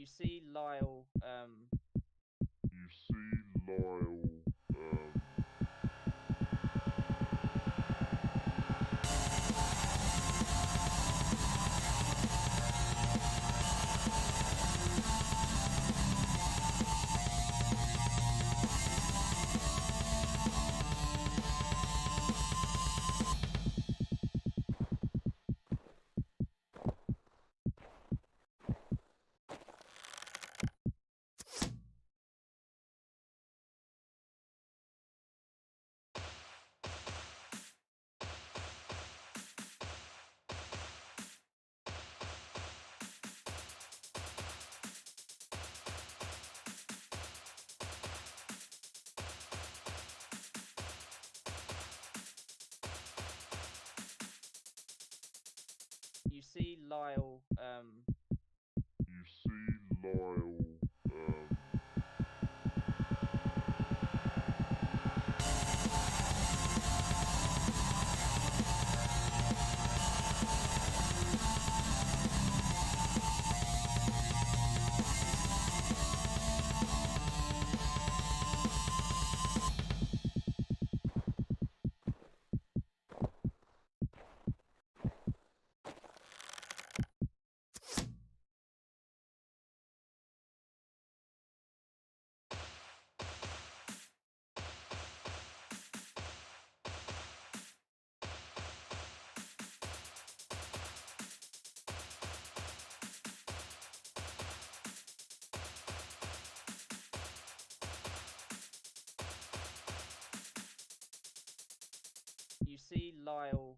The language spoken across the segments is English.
You see Lyle, you see Lyle, you see Lyle,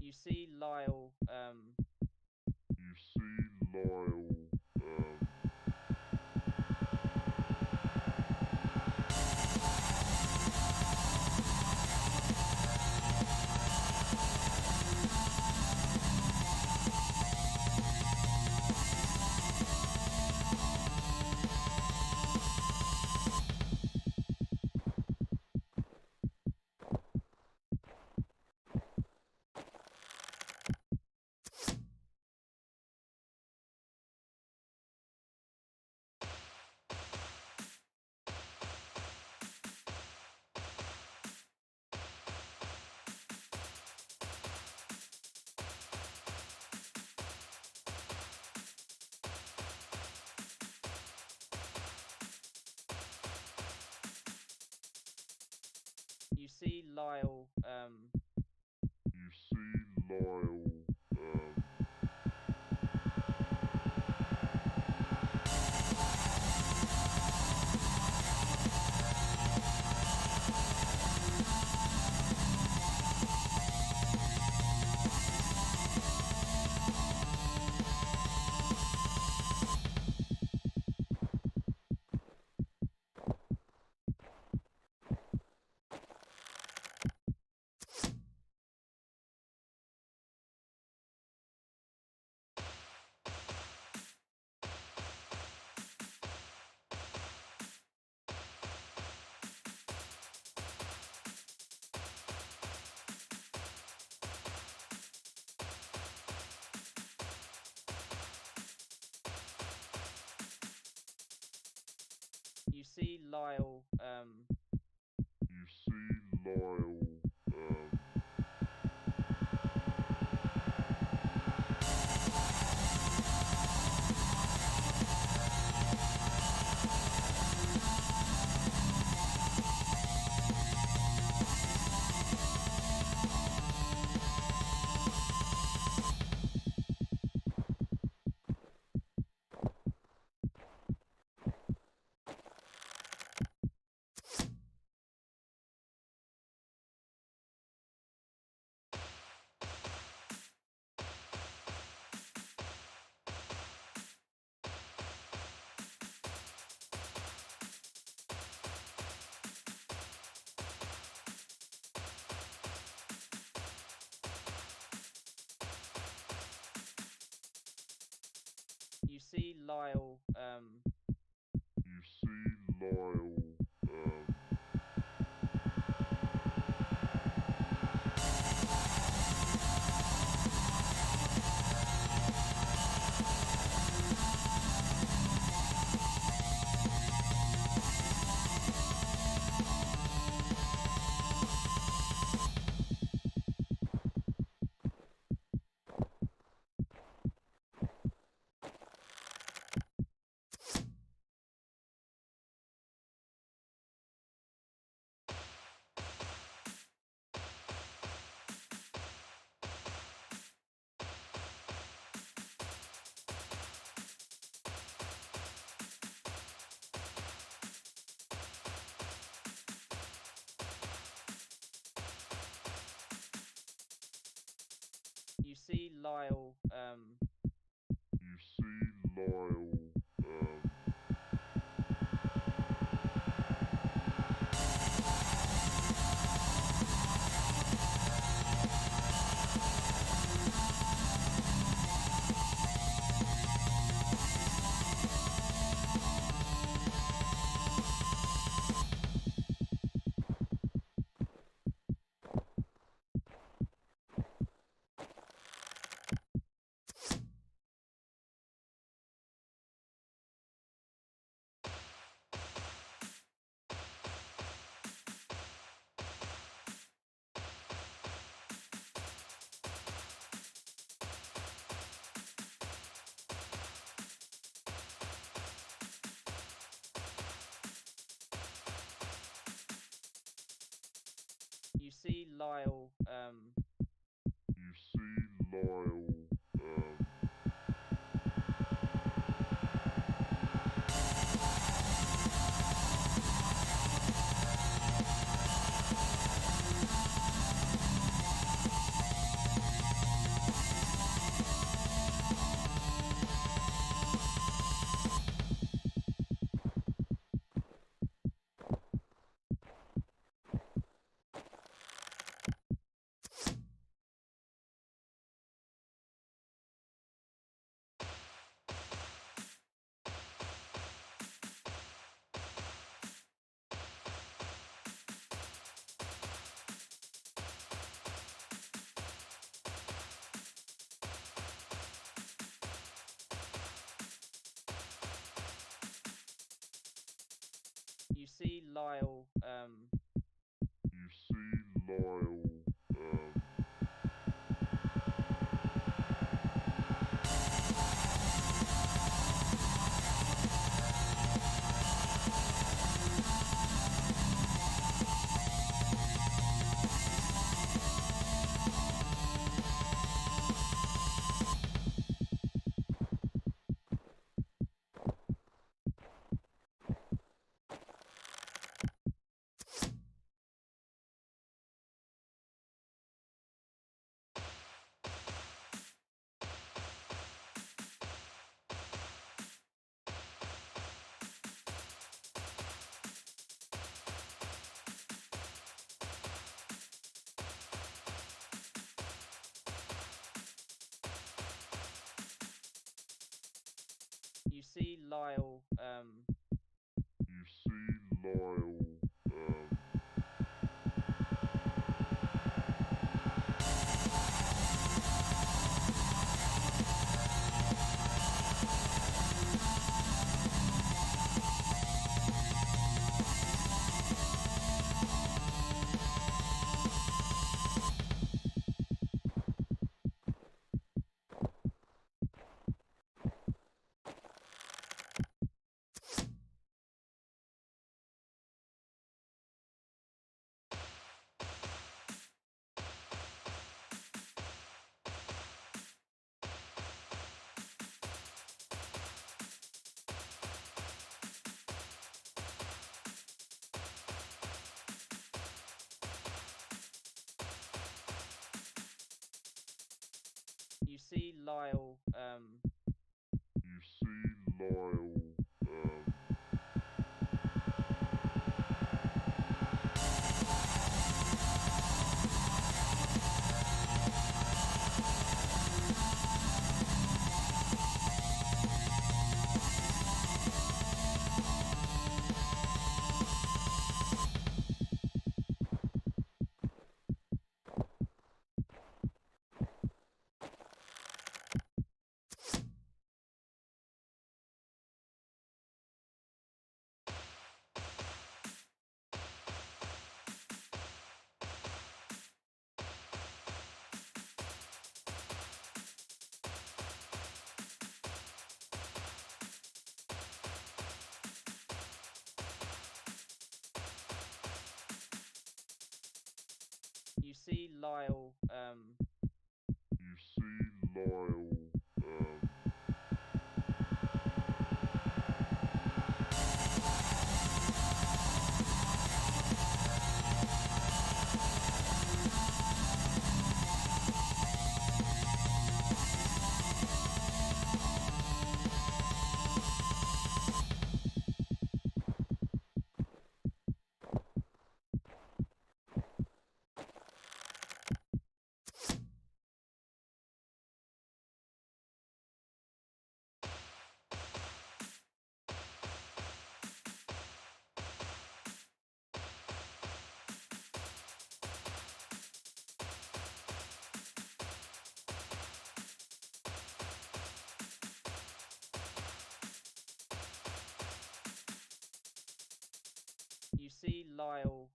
you see Lyle, you see Lyle, Lyle, You see Lyle, you see Lyle, you see Lyle, you see Lyle, you see Lyle, you see Lyle, you see Lyle, you see Lyle, you see Lyle, you see Lyle, you see Lyle, see Lyle, You see Lyle, you see Lyle, you see Lyle, you see Lyle,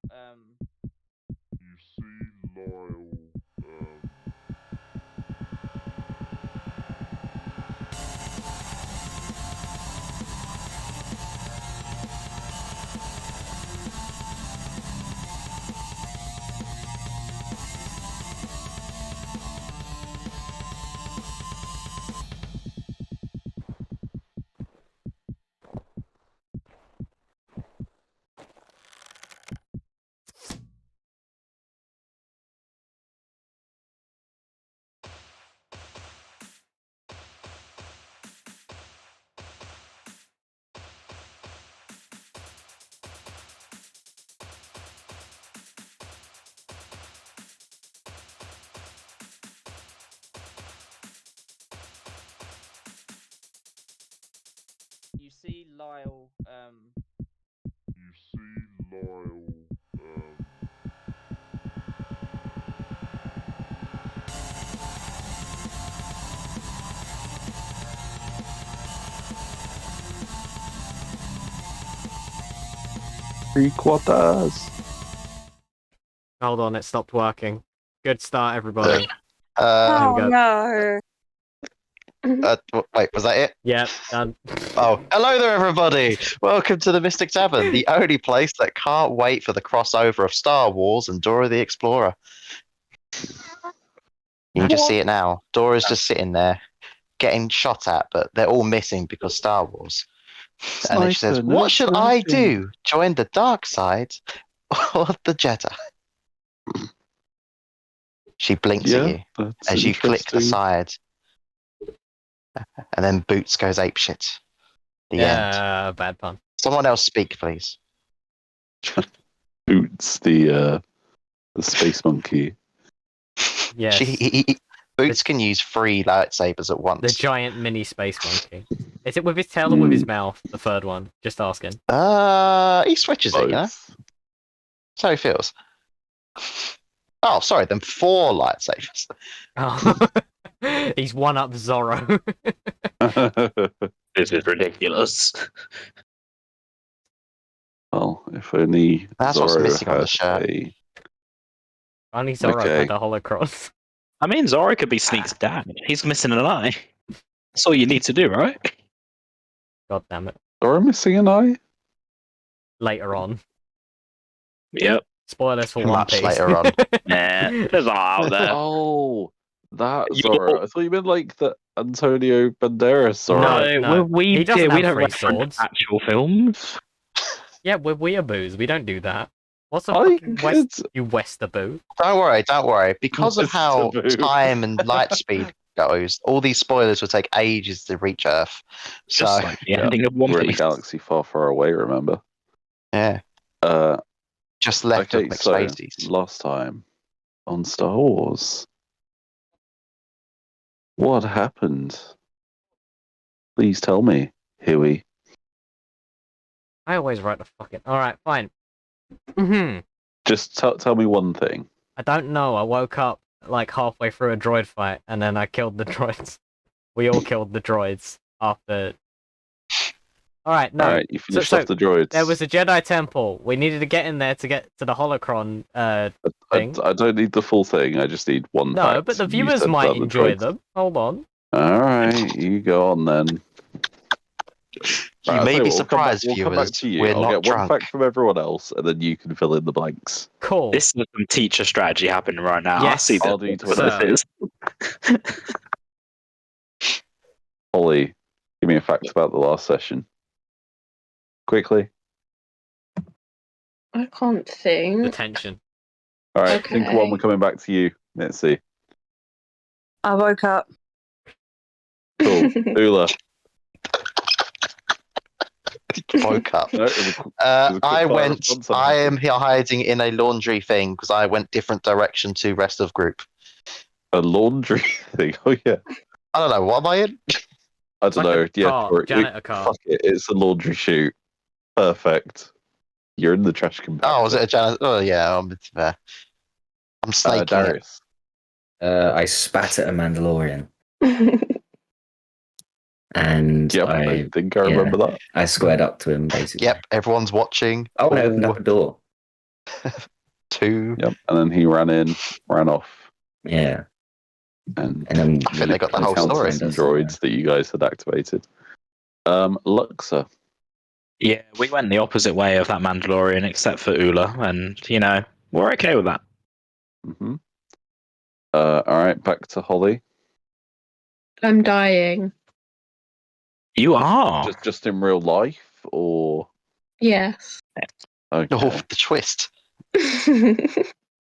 you see Lyle, you see Lyle, you see Lyle, Three quarters. Hold on, it stopped working. Good start, everybody. There Oh we go. no. Wait, was that it? Yeah, done. Oh, hello there, everybody! Welcome to the Mystic Tavern, the only place that can't wait for the crossover of Star Wars and Dora the Explorer. You can just see it now. Dora's just sitting there, getting shot at, but they're all missing because Star Wars. And then she says, Sniper, "What no should I sniping." do? Join the dark side or the Jedi?" She blinks at Yeah, you that's as you click the interesting. side, and then Boots goes apeshit. The end. Yeah, bad pun. Someone else speak, please. Boots, the space monkey. Yes, Boots can use 3 lightsabers at once. the giant mini space monkey. Is it with his tail or with his mouth? The third one. Just asking. He switches it, you know? Both. That's how he feels. Oh, sorry, then 4 lightsabers. Oh. He's one up Zorro. This is ridiculous. Well, if only That's what's Zorro missing on the had shirt. Only Zorro Okay. had the holocron. I mean, Zora could be Sneak's dad. He's missing an eye. That's all you need to do, right? God damn it. Zorro missing an eye? Later on. Yep. Spoilers for One Much Piece. later on. Nah, there's a lot out there. Oh, that You- Zorro. I thought you meant like the Antonio Banderas Zorro. No. we He doesn't we have don't 3 reference swords. actual films. Yeah, we're weeaboos. We don't do that. What's the I fucking could. you Westeraboo? Don't worry. Because of What's how taboo? time and light speed goes, all these spoilers will take ages to reach Earth. So Just like the Yeah, ending of One we're in a Piece. galaxy far, far away. Remember? yeah, Uh, just left of okay. mixed So species. last time on Star Wars, what happened? Please tell me, Huey. I always write the fucking. All right, fine. Hmm. Just tell me one thing. I don't know. I woke up like halfway through a droid fight, and then I killed the droids. We all killed the droids after. All right, no. All right, you finished off the droids. There was a Jedi temple. We needed to get in there to get to the holocron thing. I don't need the full thing. I just need one No, fact. but the You viewers said might about the enjoy droids. them. Hold on. All right, you go on then. You Right, I'll may tell be what, surprised, we'll come back viewers. to you. We're I'll not get drunk. one fact from everyone else, and then you can fill in the blanks. Cool. This is some teacher strategy happening right now. I Yes. see I'll this. do What so. this is. Holly, give me a fact about the last session. Quickly. I can't think. Detention. All right, think of one. Okay. We're coming back to you. Let's see. I woke up. Cool. Ula. Woke up. No, it was a quick fire response, I am here hiding in a laundry thing because I went different direction to rest of group. a laundry thing. Oh yeah. I don't know, what am I in? I don't like know. a Yeah, car, sure. janitor car. Fuck it. It's a laundry chute. Perfect. You're in the trash compactor. Oh, was it a janitor? Oh yeah, it's fair. I'm snaking it. Darius. I spat at a Mandalorian, and Yep, I think I remember that. I squared up to him basically. Yep, everyone's watching. Oh, and I opened up a door. 2. Yep, and then he ran off, Yeah, and and then I think they got the whole encountered story. some droids that you guys had activated. Luxor. Yeah, we went the opposite way of that Mandalorian, except for Ula, and we're okay with that. Mm-hmm. All right, back to Holly. I'm dying. You are. Just in real life, or Yes. okay, Oh, the twist.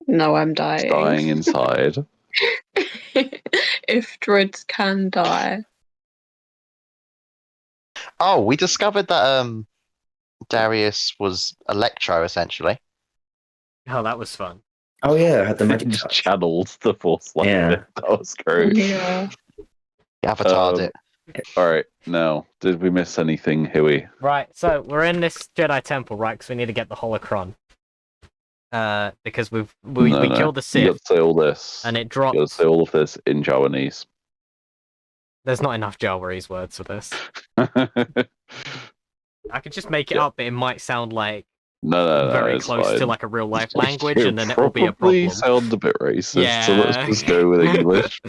No, I'm dying. dying inside. If droids can die. Oh, we discovered that Darius was Electro essentially. Oh, that was fun. oh yeah, I had the magic Just touch. channeled the force lightning. Yeah. That was great. Yeah. He avatared it. All right, now did we miss anything, Huey? Right, so we're in this Jedi temple, right? Because we need to get the holocron. Because we killed the You Sith, got to say all this. and it You got to dropped. say all of this in Javanese. There's not enough Javanese words for this. I could just make it Yeah. up, but it might sound like No, very it's close to fine. like a real life language, It and then it will be a probably problem. sound a bit racist, so let's Yeah. just go with English.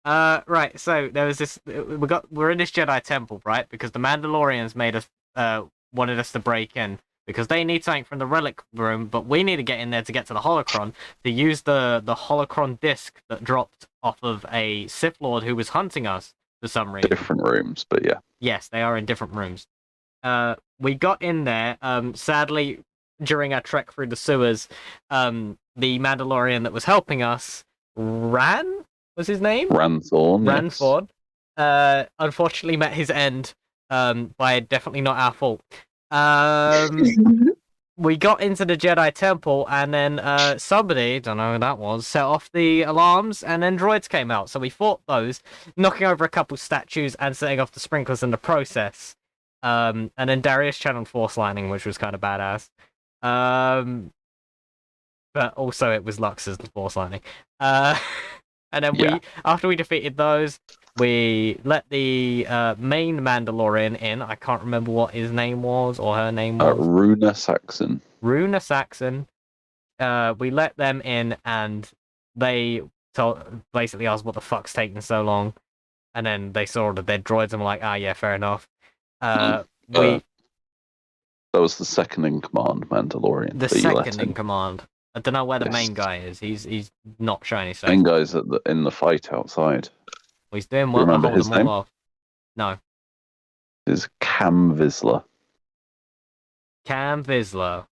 Right. So there was this. We're in this Jedi temple, right? Because the Mandalorians made us wanted us to break in because they need something from the relic room, but we need to get in there to get to the holocron to use the holocron disc that dropped off of a Sith Lord who was hunting us for some reason. Different rooms, but yeah. Yes, they are in different rooms. We got in there. Sadly, during our trek through the sewers, the Mandalorian that was helping us, Ran was his name? Ranthorn. yes. Ranford, unfortunately met his end by definitely not our fault. We got into the Jedi Temple, and then somebody, don't know who that was, set off the alarms, and then droids came out. So we fought those, knocking over a couple statues and setting off the sprinklers in the process. And then Darius channeled Force Lightning, which was kind of badass. But also it was Lux's Force Lightning. And then Yeah. after we defeated those, we let the main Mandalorian in. I can't remember what his name was or her name was. Runa Saxon. Runa Saxon. We let them in, and they basically asked what the fuck's taking so long. And then they saw the dead droids and were like, yeah, fair enough. That was the second in command Mandalorian. The that you let second in command. I don't know where the main Yes. guy is. He's not showing his face. Main guys in the fight outside. Well, he's doing you well to remember hold his them name? all off. No. Is Cam Vizsla. Cam Vizsla.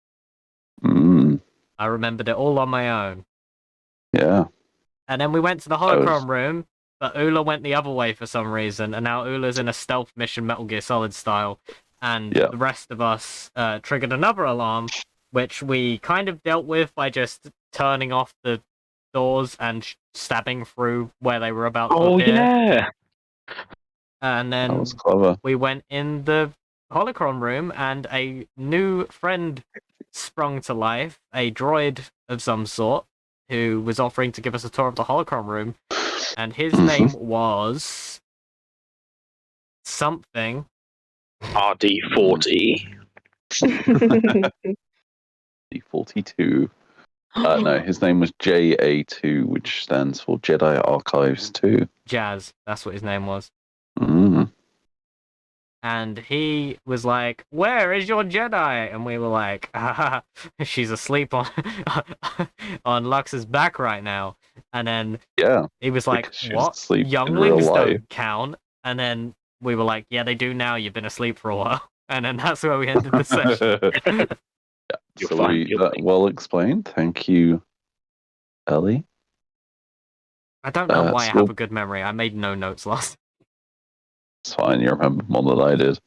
Mm, I remembered it all on my own. yeah. And then we went to the That was- holocron room, but Ula went the other way for some reason, and now Ula's in a stealth mission Metal Gear Solid style, and Yeah. the rest of us triggered another alarm, which we kind of dealt with by just turning off the doors and stabbing through where they were about to Oh appear. yeah. And That then was clever. we went in the Holocron room, and a new friend sprung to life, a droid of some sort, who was offering to give us a tour of the Holocron room, and his Mhm. name was something. RD40. D42. No, his name was JA2, which stands for Jedi Archives 2. Jazz, that's what his name was. Mm. And he was like, "Where is your Jedi?" And we were like, "Ah, she's asleep on on Lux's back right now." And then Yeah. he was like, Because she was "What? asleep in Younglings real life." don't count." And then we were like, "Yeah, they do now. You've been asleep for a while." And then that's where we ended the session. Yeah, You're so fine, you're fine. well explained. Thank you, Ellie. I don't know why I so have a good memory. I made no notes last. It's fine. You remember more than I did.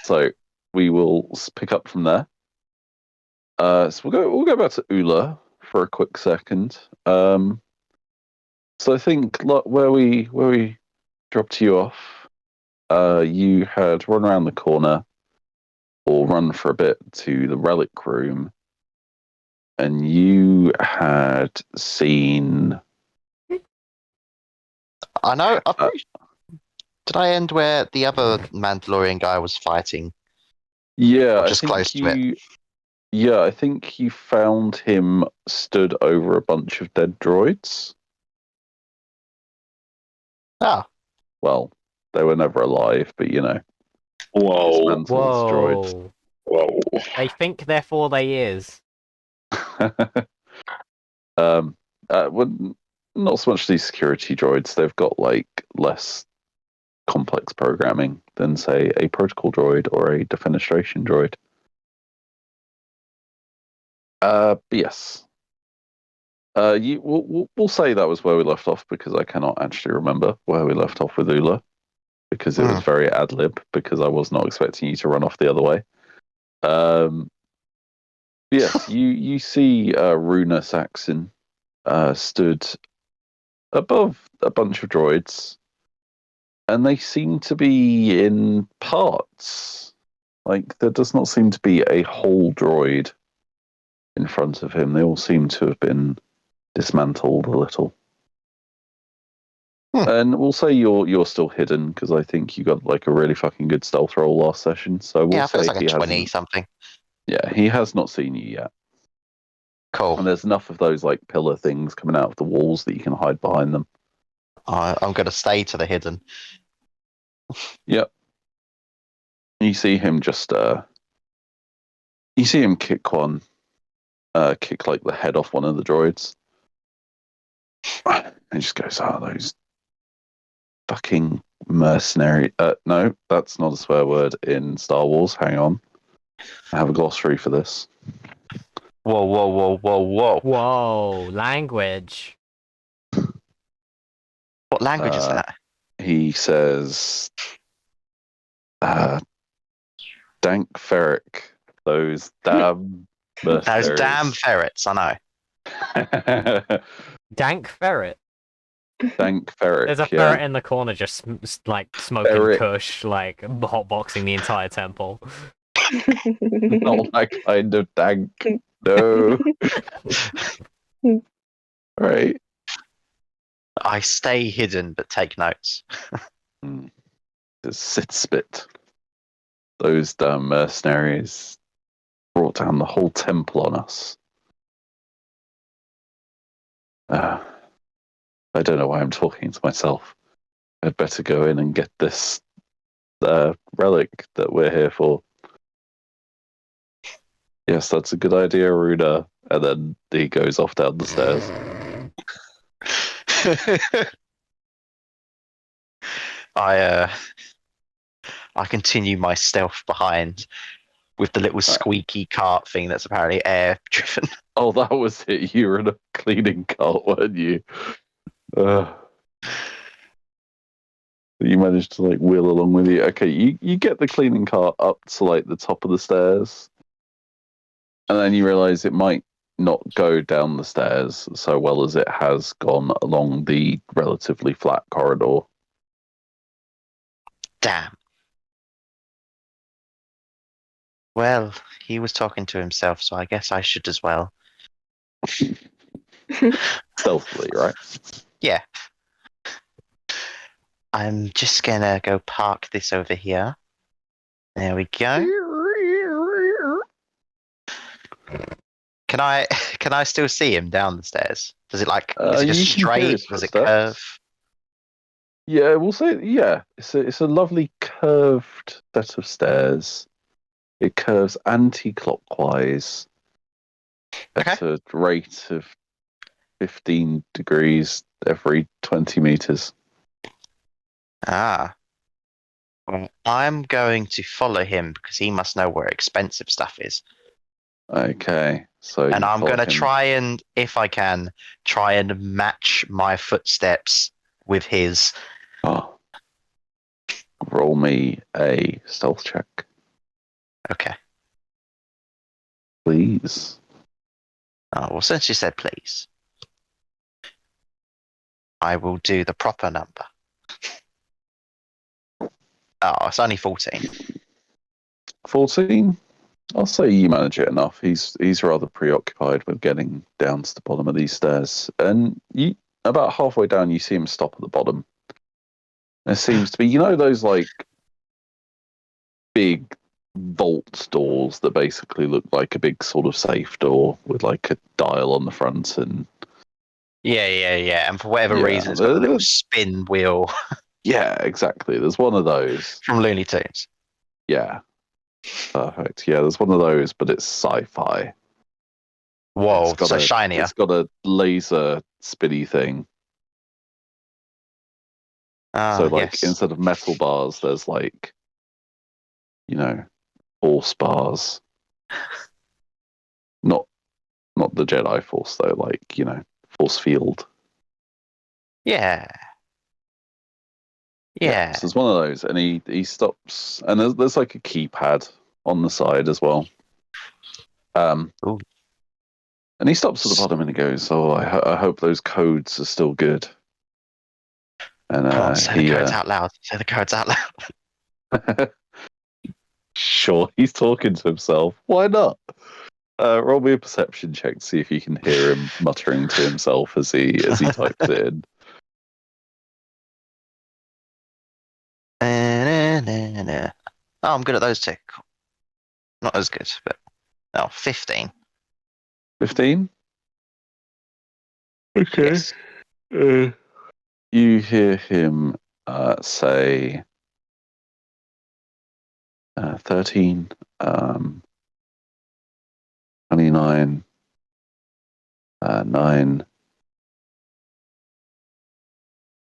So we will pick up from there. So we'll go back to Ula for a quick second. So I think where we dropped you off, you had run around the corner or run for a bit to the relic room, and you had seen. I know. Did I end where the other Mandalorian guy was fighting? Yeah, Or just I think close to it? Yeah, I think you found him stood over a bunch of dead droids. Ah, Well, they were never alive, but Whoa. dismantled droids. Whoa. They think, therefore they is. Well, not so much these security droids. They've got like less complex programming than, say, a protocol droid or a defenestration droid. But yes. We'll say that was where we left off, because I cannot actually remember where we left off with Ula, because it was very ad lib, because I was not expecting you to run off the other way. Yes, you see Runa Saxon stood above a bunch of droids, and they seem to be in parts. Like, there does not seem to be a whole droid in front of him. They all seem to have been dismantled a little. And we'll say you're still hidden, because I think you got like a really fucking good stealth roll last session. So we'll yeah, I say think it's like he a 20 hasn't. something. Yeah, he has not seen you yet. Cool. And there's enough of those like pillar things coming out of the walls that you can hide behind them. I'm going to stay to the hidden. Yep. You see him just you see him kick like the head off one of the droids. And he just goes, those fucking mercenary. No, that's not a swear word in Star Wars. Hang on. I have a glossary for this. Whoa, whoa, whoa, whoa, whoa. Whoa, language. What language is that? He says, dank ferric. Those damn mercenaries. Those damn ferrets, I know. Dank ferret. Dank ferric. There's a ferret in the corner just like smoking Ferret. kush, like hotboxing the entire temple. Not that kind of dank. No. Right. I stay hidden but take notes. Sit spit. Those damn mercenaries brought down the whole temple on us. I don't know why I'm talking to myself. I'd better go in and get this relic that we're here for. Yes, that's a good idea, Runa. And then he goes off down the stairs. I continue my stealth behind with the little squeaky cart thing that's apparently air driven. Oh, that was it. You were in a cleaning cart, weren't you? You managed to like wheel along with you. Okay, you get the cleaning cart up to like the top of the stairs, and then you realize it might not go down the stairs so well as it has gone along the relatively flat corridor. Damn. Well, he was talking to himself, so I guess I should as well. Stealthily, right? Yeah. I'm just gonna go park this over here. There we go. Can I still see him down the stairs? Does it like is it You just can hear straight? his Does it footsteps. curve? Yeah, we'll say it's a lovely curved set of stairs. It curves anti-clockwise at a rate of 15 degrees every 20 meters. Ah. Well, I'm going to follow him because he must know where expensive stuff is. Okay, so And you I'm follow going to him. try and, if I can, try and match my footsteps with his. Oh. Roll me a stealth check, Okay. please. Oh, well, since you said please, I will do the proper number. Oh, it's only 14. 14. I'll say you manage it enough. He's rather preoccupied with getting down to the bottom of these stairs, and you about halfway down, you see him stop at the bottom. There seems to be, those like big vault doors that basically look like a big sort of safe door with like a dial on the front and. Yeah. And for whatever Yeah, reason, it's got a little spin wheel Yeah, exactly. There's one of those. from Looney Tunes. Yeah. Perfect. Yeah, there's one of those, but it's sci-fi. Whoa, so shinier. It's got a laser spinny thing. So like yes. instead of metal bars, there's like, force bars. Not the Jedi Force though, like, force field. Yeah. So there's one of those, and he stops, and there's like a keypad on the side as well. Ooh. And he stops at the bottom and he goes, "Oh, I hope those codes are still good." And Come on, say the codes out loud. Say the codes out loud. Sure, he's talking to himself. Why not? Roll me a perception check to see if you can hear him muttering to himself as he types it in. Oh, I'm good at those two. Cool. Not as good, but 15. 15? Okay. Yes. You hear him say 13, 29, 9,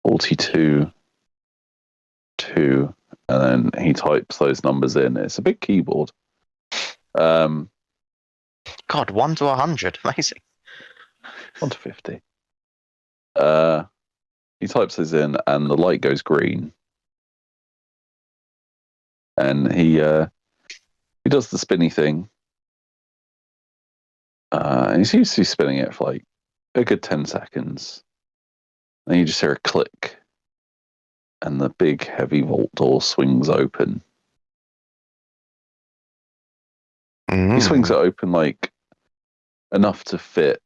42, 2, and then he types those numbers in. It's a big keyboard. God, 1 to 100. Amazing. 1 to 50. He types those in, and the light goes green. And he does the spinny thing. And he seems to be spinning it for like a good 10 seconds. Then you just hear a click, and the big heavy vault door swings open. He swings it open like enough to fit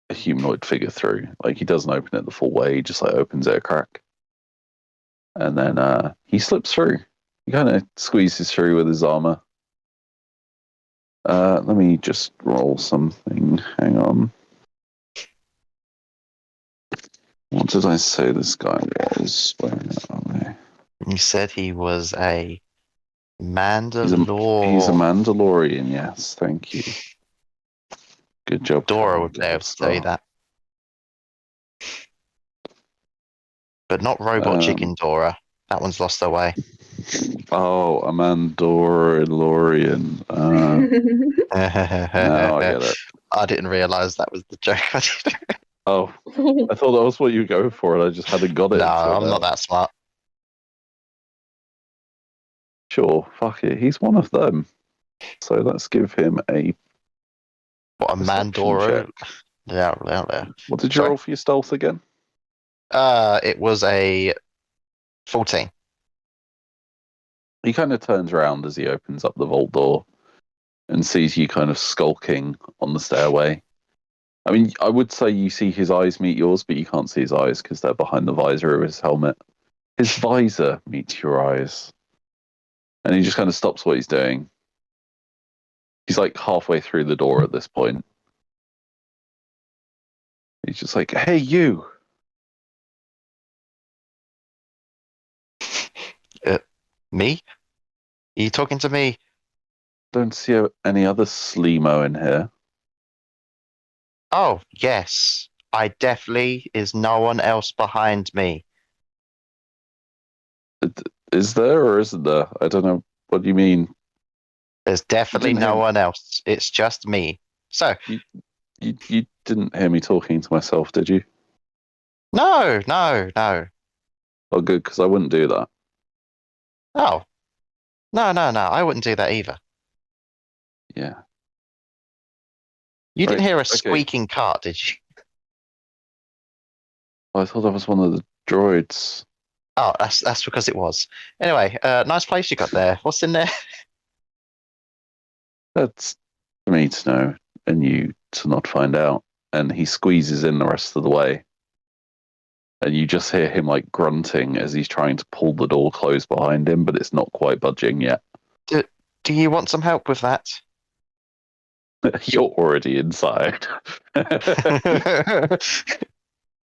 a humanoid figure through. Like he doesn't open it the full way, he just like opens it a crack. And then he slips through. He kind of squeezes through with his armor. Let me just roll something. Hang on. What did I say this guy was? Where are we? You said he was a Mandalorian. He's a Mandalorian, yes. Thank you. Good job. Dora would be able to tell you that. But not Robot Chicken Dora. That one's lost their way. Oh, a Mandalorian. Now I get it. I didn't realise that was the joke. Oh, I thought that was what you were going for, and I just hadn't got it. No, until I'm now. not that smart. Sure, fuck it. He's one of them. So let's give him a What a perception Mandoro. check. Yeah. What did you Sorry? roll for your stealth again? It was a 14. He kind of turns around as he opens up the vault door and sees you kind of skulking on the stairway. I mean, I would say you see his eyes meet yours, but you can't see his eyes because they're behind the visor of his helmet. His visor meets your eyes. And he just kind of stops what he's doing. He's like halfway through the door at this point. He's just like, hey, you. Me? Are you talking to me? Don't see any other Sleemo in here. Oh, yes. I definitely is no one else behind me. Is there or isn't there? I don't know. What do you mean? There's definitely didn't no hear- one else. It's just me. So, You didn't hear me talking to myself, did you? no. Oh, good, because I wouldn't do that. Oh. No. I wouldn't do that either. Yeah. You didn't Right, hear a okay. squeaking cart, did you? I thought that was one of the droids. Oh, that's because it was. Anyway, nice place you got there. What's in there? That's for me to know and you to not find out. And he squeezes in the rest of the way. And you just hear him like grunting as he's trying to pull the door closed behind him, but it's not quite budging yet. Do you want some help with that? You're already inside.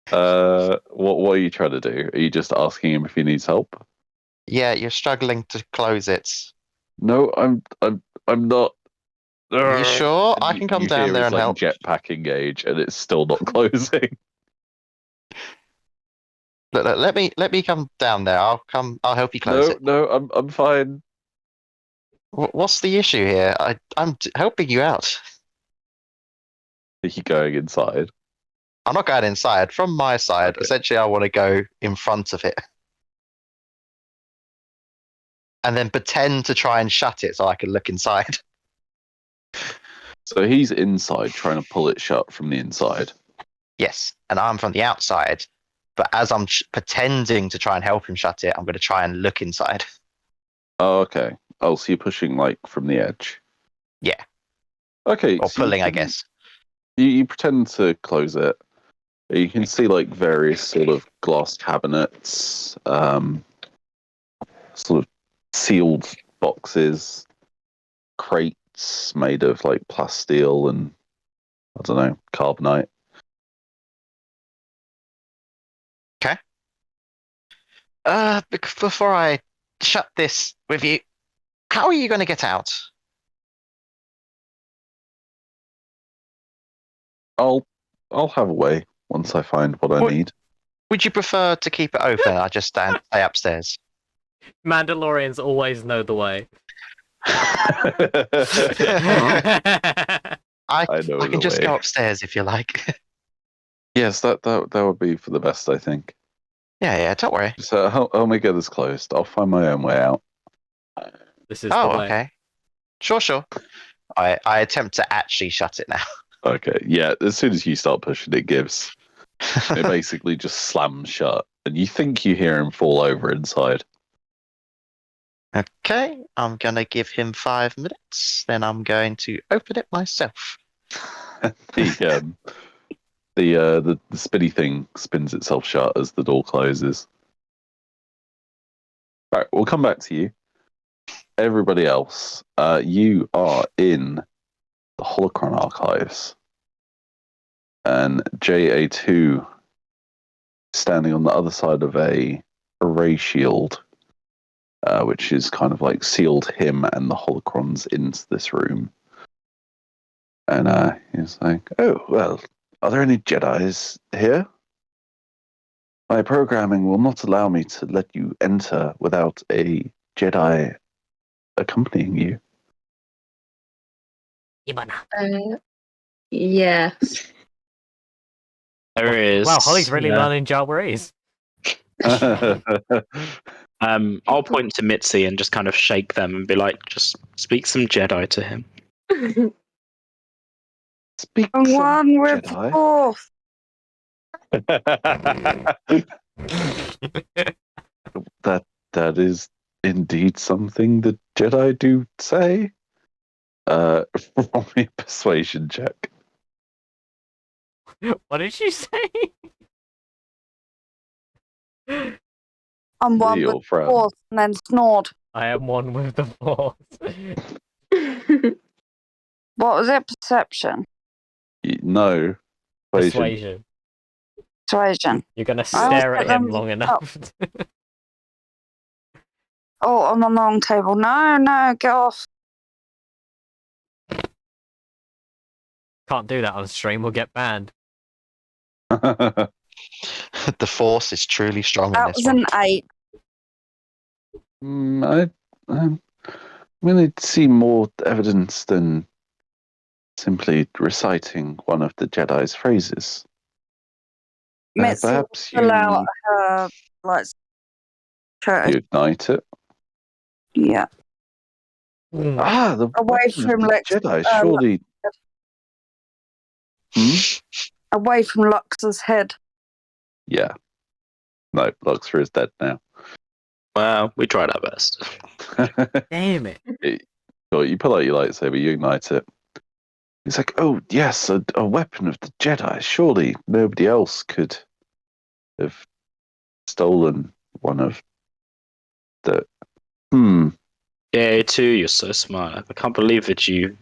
What are you trying to do? Are you just asking him if he needs help? Yeah, you're struggling to close it. No, I'm not. You sure? And I can come you down hear there his, and like, help. jetpack engage, and it's still not closing. Look, let me come down there. I'll help you close it. No, I'm fine. What's the issue here? I'm helping you out. Are you going inside? I'm not going inside. From my side, Okay. essentially, I want to go in front of it. And then pretend to try and shut it so I can look inside. So he's inside trying to pull it shut from the inside. Yes, and I'm from the outside. But as I'm pretending to try and help him shut it, I'm going to try and look inside. Oh, okay. Oh, so you're pushing like from the edge. Yeah. Okay. Or so you pulling, I can- guess. You pretend to close it. You can see like various sort of glass cabinets, sort of sealed boxes, crates made of like plasteel and I don't know, carbonite. Before I shut this with you, how are you going to get out? I'll have a way once I find what I What- need. Would you prefer to keep it open? I just stay upstairs. Mandalorians always know the way. I know can the just way. go upstairs if you like. Yes, that would be for the best, I think. Yeah, don't worry. So help me get this closed. I'll find my own way out. This is the way. Okay. Sure. I attempt to actually shut it now. Okay, yeah. As soon as you start pushing, it gives. It basically just slams shut, and you think you hear him fall over inside. Okay, I'm gonna give him 5 minutes. Then I'm going to open it myself. The the spinny thing spins itself shut as the door closes. Right, we'll come back to you. Everybody else, you are in the Holocron archives, and JA2 standing on the other side of a ray shield, which is kind of like sealed him and the holocrons into this room. And he's like, "Oh well, are there any Jedi's here? My programming will not allow me to let you enter without a Jedi accompanying you." Yes. There is. Wow, Holly's really yeah. learning Japanese. I'll point to Mitzi and just kind of shake them and be like, just speak some Jedi to him. Speak And some one with the Jedi. Force. that is indeed something the Jedi do say. Roll me a persuasion check. What did she say? I'm one with Your the friend. Force, and then snored. I am one with the Force. What was it? Perception? No. Persuasion. Persuasion. Persuasion. You're gonna I always stare get at him them long up. enough. Oh, on the long table. No, get off. Can't do that on stream, we'll get banned. The Force is truly strong in That this was one. an 8. I'm going to see more evidence than simply reciting one of the Jedi's phrases. Mitzi Perhaps pull out you her ignite it. Yeah. The Away weapon from of the Lex. Jedi, surely. Away from Lux's head. Yeah. No, Luxfer is dead now. Well, we tried our best. Damn it. You pull out your lightsaber, you ignite it. He's like, oh, yes, a weapon of the Jedi. Surely nobody else could have stolen one of the... Yeah, too, you're so smart. I can't believe that you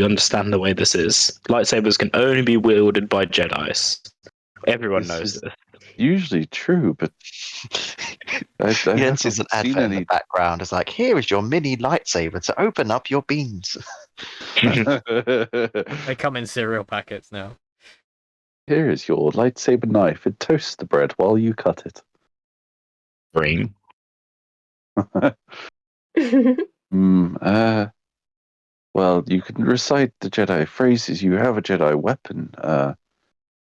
understand the way this is. Lightsabers can only be wielded by Jedis. Everyone This knows is this. usually true, but I have Jens not is an seen advert in any... the background. It's like, here is your mini lightsaber to open up your beans. They come in cereal packets now. Here is your lightsaber knife and toast the bread while you cut it. Green. Well, you can recite the Jedi phrases. You have a Jedi weapon.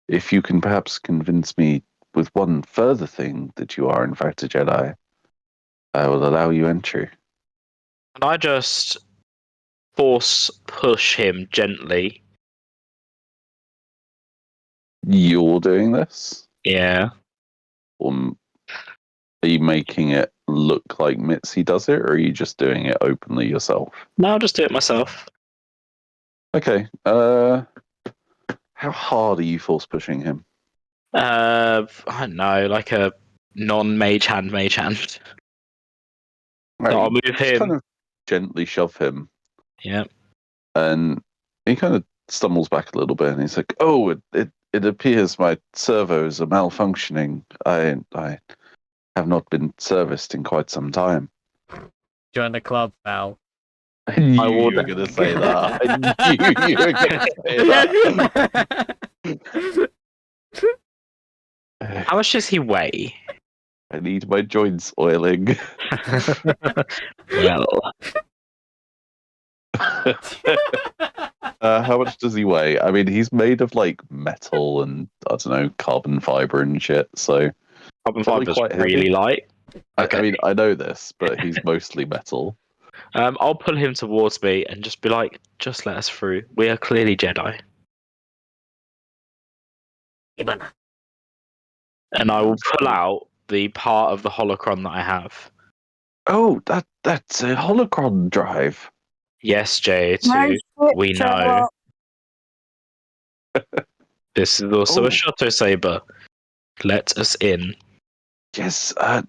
If you can perhaps convince me with one further thing that you are in fact a Jedi, I will allow you entry. And I just force push him gently. You're doing this? Yeah. Or are you making it look like Mitzi does it, or are you just doing it openly yourself? No, I'll just do it myself. Okay. How hard are you force pushing him? I don't know, like a non-mage hand, mage hand. So I'll move Just him. kind of gently shove him. Yeah. And he kind of stumbles back a little bit, and he's like, "Oh, it appears my servos are malfunctioning. I have not been serviced in quite some time." Join the club, Val. I knew I will you were going to say that. I knew you were going to say that. How much does he weigh? I need my joints oiling. Well, How much does he weigh? I mean, he's made of like metal and I don't know, carbon fiber and shit. So carbon probably fiber's quite heavy. really light. I mean, I know this, but he's mostly metal. I'll pull him towards me and just be like, just let us through. We are clearly Jedi. And I will pull out the part of the holocron that I have. Oh, that's a holocron drive. Yes, J2, No shit, we know. Sherlock. This is also Oh. a Shadow Saber. Let us in. Yes, yes,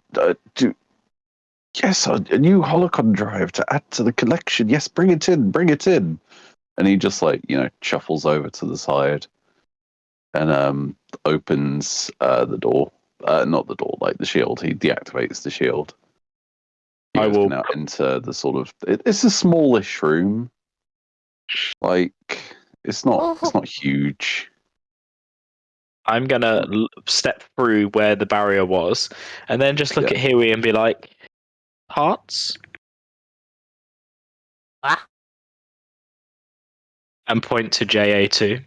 a new holocron drive to add to the collection. Yes, bring it in, bring it in. And he just shuffles over to the side and opens the door. Not the door, like the shield. He deactivates the shield. You I guys will can now enter the sort of. It's a smallish room. Like it's not huge. I'm gonna step through where the barrier was, and then just look Yeah. at Huey and be like, "Parts?" And point to JA2.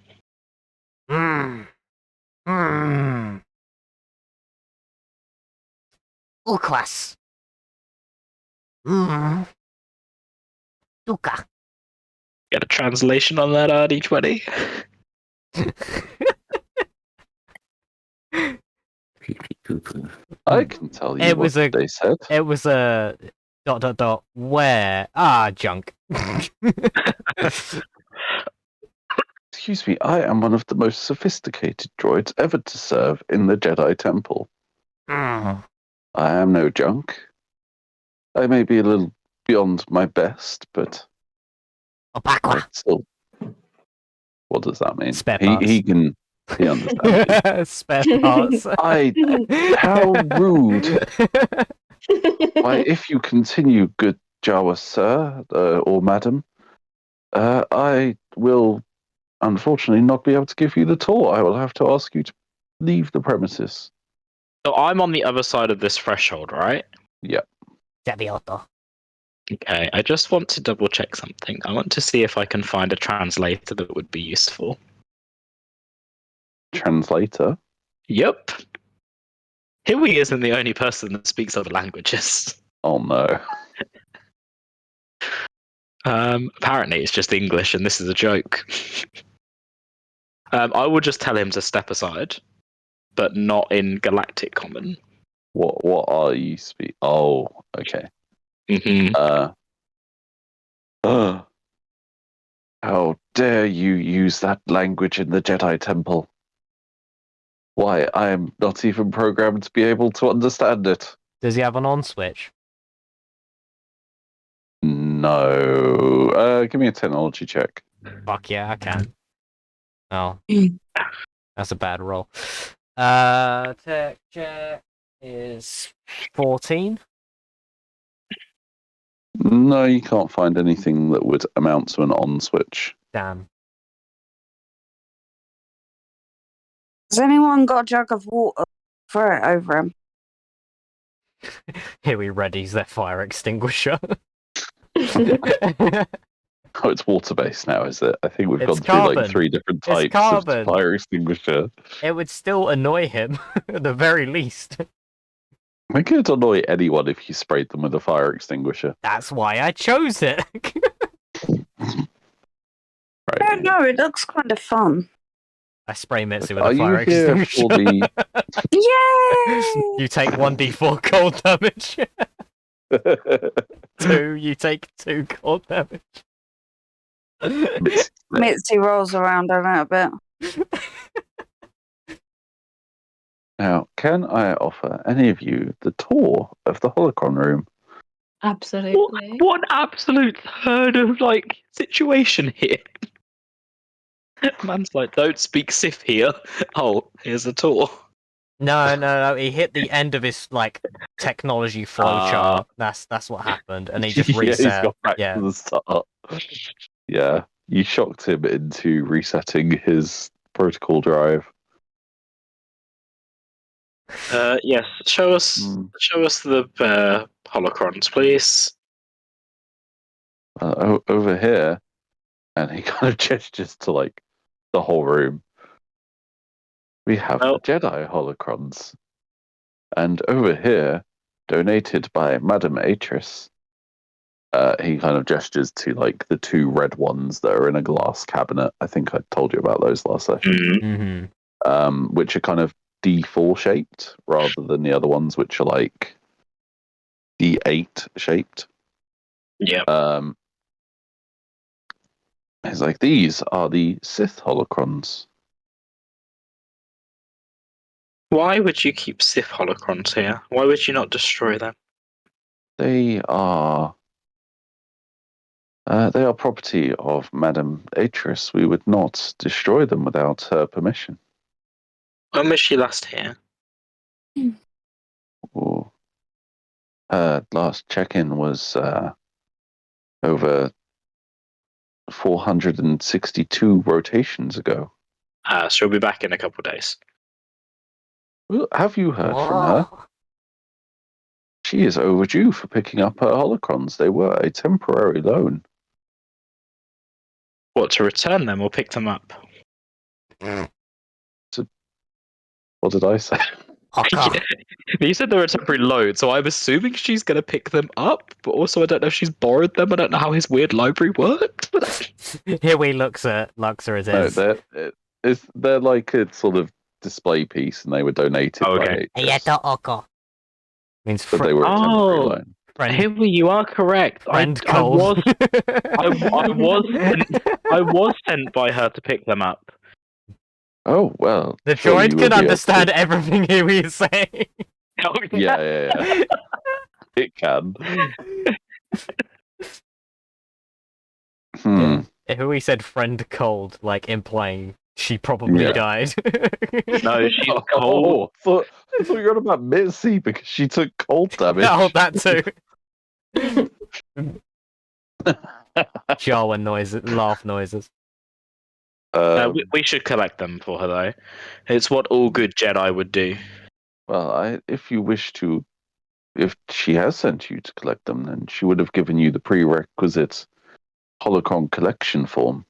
Uklas. Duka. Get a translation on that RD20. Pee pee poo poo. I can tell you It what was a- they said. It was a ... Where? Junk. Excuse me, I am one of the most sophisticated droids ever to serve in the Jedi Temple. I am no junk. I may be a little beyond my best, but Opaqua. still. What does that mean? Spare He parts. understands me. Spare parts. How rude! Why, if you continue, good Jawa sir, or madam, I will unfortunately not be able to give you the tour. I will have to ask you to leave the premises. So I'm on the other side of this threshold, right? Yeah. Javioto. Okay, I just want to double check something. I want to see if I can find a translator that would be useful. Translator? Yep. Huey isn't the only person that speaks other languages. Oh no. Apparently it's just English and this is a joke. I will just tell him to step aside, but not in Galactic Common. What are you speak? Oh, okay. Mm-hmm. How dare you use that language in the Jedi Temple? Why, I am not even programmed to be able to understand it. Does he have an on switch? No. Give me a technology check. Fuck yeah, I can. Oh. Mm. That's a bad roll. Tech check is 14. No, you can't find anything that would amount to an on switch. Damn. Has anyone got a jug of water? Throw it over him. Here he readies their fire extinguisher. Oh, it's water based now, is it? I think we've It's gone through like carbon. 3 different It's types carbon. of fire extinguisher. It would still annoy him, at the very least. It could annoy anyone if you sprayed them with a fire extinguisher. That's why I chose it. I don't know, it looks kind of fun. I spray Mitzi with Are a you fire here extinguisher. for the? Yay! You take 1d4 cold damage. 2, you take 2 cold damage. Mitzi rolls around a little bit. Now, can I offer any of you the tour of the Holocron room? Absolutely. What an absolute third of situation here. Man's like, don't speak Sith here. Oh, here's a tour. No. He hit the end of his technology flowchart. That's what happened, and he just Yeah, reset. he's got back to the start. Yeah, you shocked him into resetting his protocol drive. Yes, show us the holocrons, please. Over here, and he kind of gestures to the whole room. We have the Jedi holocrons, and over here, donated by Madame Atris. He kind of gestures to the 2 red ones that are in a glass cabinet. I think I told you about those last session. Mm-hmm. Which are kind of D4 shaped rather than the other ones, which are D8 shaped. Yeah. It's these are the Sith holocrons. Why would you keep Sith holocrons here? Why would you not destroy them? They are property of Madame Atris. We would not destroy them without her permission. When was she last here? Ooh. Last check-in was over 462 rotations ago. She'll be back in a couple of days. Have you heard from her? She is overdue for picking up her holocrons. They were a temporary loan. What, to return them or pick them up? What did I say? Haka. You said they're a temporary load, so I'm assuming she's going to pick them up, but also I don't know if she's borrowed them. I don't know how his weird library worked. Here we looks at Luxor as No, is. they're like a sort of display piece, and they were donated Okay. by HS. Ayato Oko. Means But they were a temporary Oh. loan. friend. Here you are correct. Friend I cold. was sent by her to pick them up. Oh well. The surely droid you can will be able understand to- everything he is saying. Yeah. It can. Hmm. Who he said friend cold, like implying she probably Yeah. died. No, she's cold. Oh, I thought you were on about Mitzi because she took cold damage. Oh, that too. Jawa noises, laugh noises. We should collect them for her, though. It's what all good Jedi would do. Well, if you wish to, if she has sent you to collect them, then she would have given you the prerequisite Holocron collection form.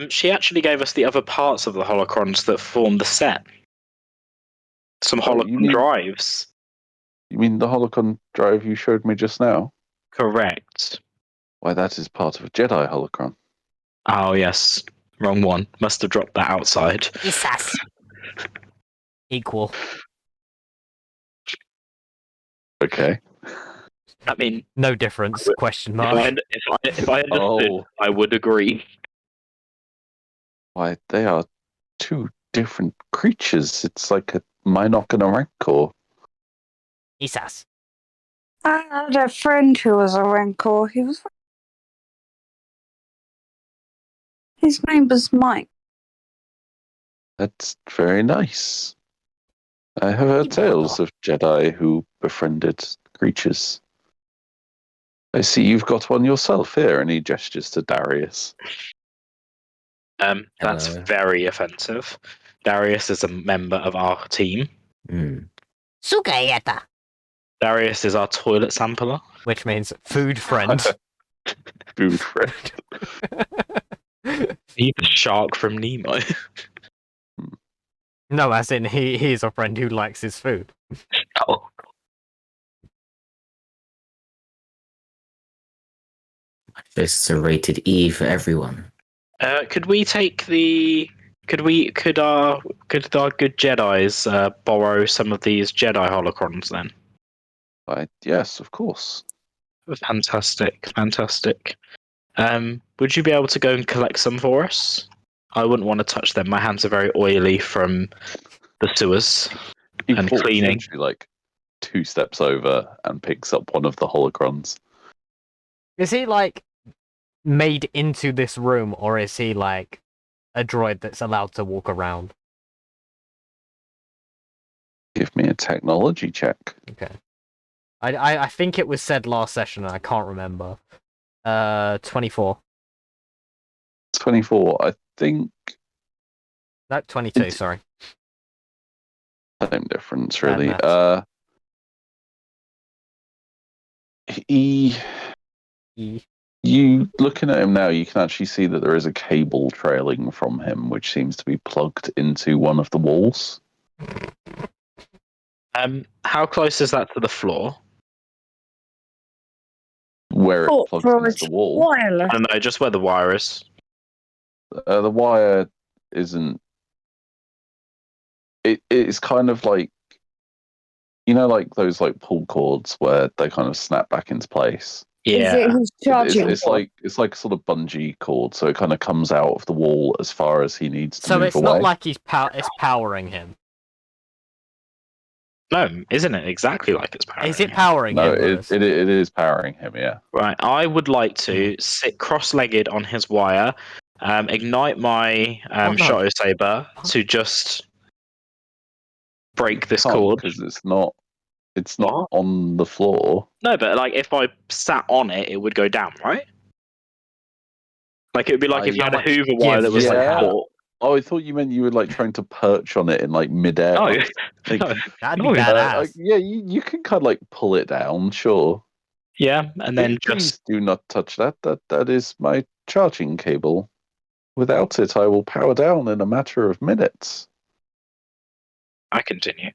She actually gave us the other parts of the holocrons that form the set. Some Oh, you holocron mean- drives. You mean the Holocron drive you showed me just now? Correct. Why, that is part of a Jedi Holocron. Oh, yes. Wrong one. Must have dropped that outside. Isas. Equal. Okay. I mean, No difference? Question mark. if I understood, Oh, I would agree. why, they are two different creatures. It's like a Minoc and a Rancor. Isas. I had a friend who was a Rancor. His name was Mike. That's very nice. I have heard tales of Jedi who befriended creatures. I see you've got one yourself here, and he gestures to Darius. That's Hello. very offensive. Darius is a member of our team. Sugayeta. Darius is our toilet sampler. Which means food friend. Food friend. He's the shark from Nemo. No, as in he's a friend who likes his food. Oh. This is a rated E for everyone. Could we take the? Could our good Jedi's borrow some of these Jedi holocrons then? Yes, of course. Fantastic. Would you be able to go and collect some for us? I wouldn't want to touch them. My hands are very oily from the sewers He and walks cleaning. literally, like 2 steps over and picks up one of the holocrons. Is he like made into this room, or is he like a droid that's allowed to walk around? Give me a technology check. Okay. I think it was said last session, and I can't remember. 24. 24. I think No, 22. It's- Sorry. same difference, Bad really. maths. He. E. You looking at him now, you can actually see that there is a cable trailing from him, which seems to be plugged into one of the walls. How close is that to the floor? Where it Oh, plugs for into its the wall. wireless. I don't know, just where the wire is. The wire isn't. It's kind of like, like those like pull cords where they kind of snap back into place. Is it his charging It's cord? like a sort of bungee cord, so it kind of comes out of the wall as far as he needs to So move it's away. not like it's powering him. No, isn't it exactly like it's powering? Is it him? powering No, him? Lewis? it is powering him. Yeah. Right, I would like to sit cross-legged on his wire, ignite my Oh, no. Shadow Saber to just break this cord. Because it's not What? on the floor. No, but like if I sat on it, it would go down, right? Like it would be like if you had a Hoover wire that was like Yeah. taut. Oh, I thought you meant you were like trying to perch on it in like midair. No, Like, no. That'd be No, badass. yeah, you can kind of like pull it down, sure. Yeah, and then Please just do not touch that. That is my charging cable. Without it, I will power down in a matter of minutes. I continue.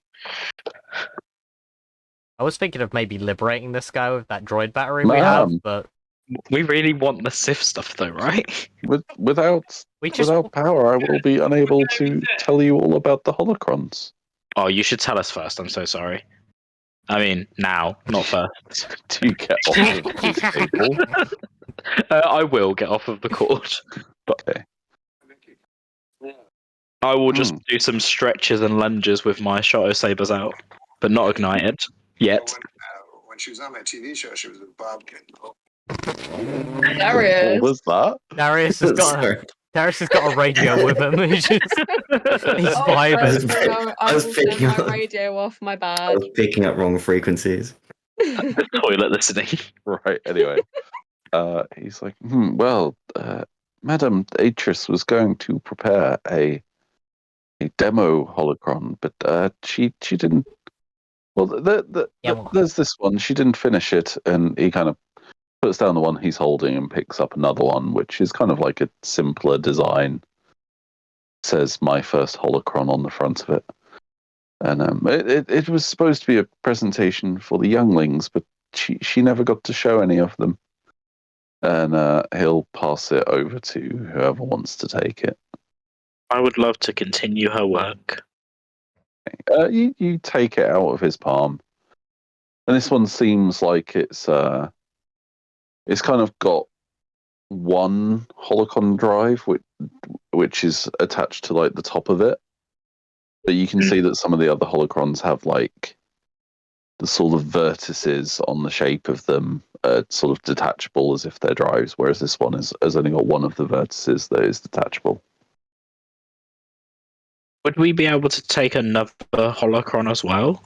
I was thinking of maybe liberating this guy with that droid battery we have, but We really want the Sith stuff, though, right? Without we just power, I will be unable to tell you all about the holocrons. Oh, you should tell us first. I'm so sorry. I mean, now, not first. Do you get off of this table? I will get off of the cord, but Okay. I will just do some stretches and lunges with my Shadow Sabers out, but not ignited yet. When she was on my TV show, she was with Bobcat. What was that? Darius has got a radio with him. He's vibing. I was picking my radio off. My bad. I was picking up wrong frequencies. Toilet listening. Right. Anyway, he's like, well, Madam Atris was going to prepare a demo holocron, but she didn't. Well, there's this one. She didn't finish it, and he kind of puts down the one he's holding and picks up another one, which is kind of like a simpler design. Says "My First Holocron" on the front of it, and it was supposed to be a presentation for the younglings, but she never got to show any of them, and he'll pass it over to whoever wants to take it. I would love to continue her work. You take it out of his palm, and this one seems like it's kind of got one holocron drive, which is attached to like the top of it, but you can see that some of the other holocrons have like the sort of vertices on the shape of them sort of detachable as if they're drives, whereas this one has only got one of the vertices that is detachable. Would we be able to take another holocron as well?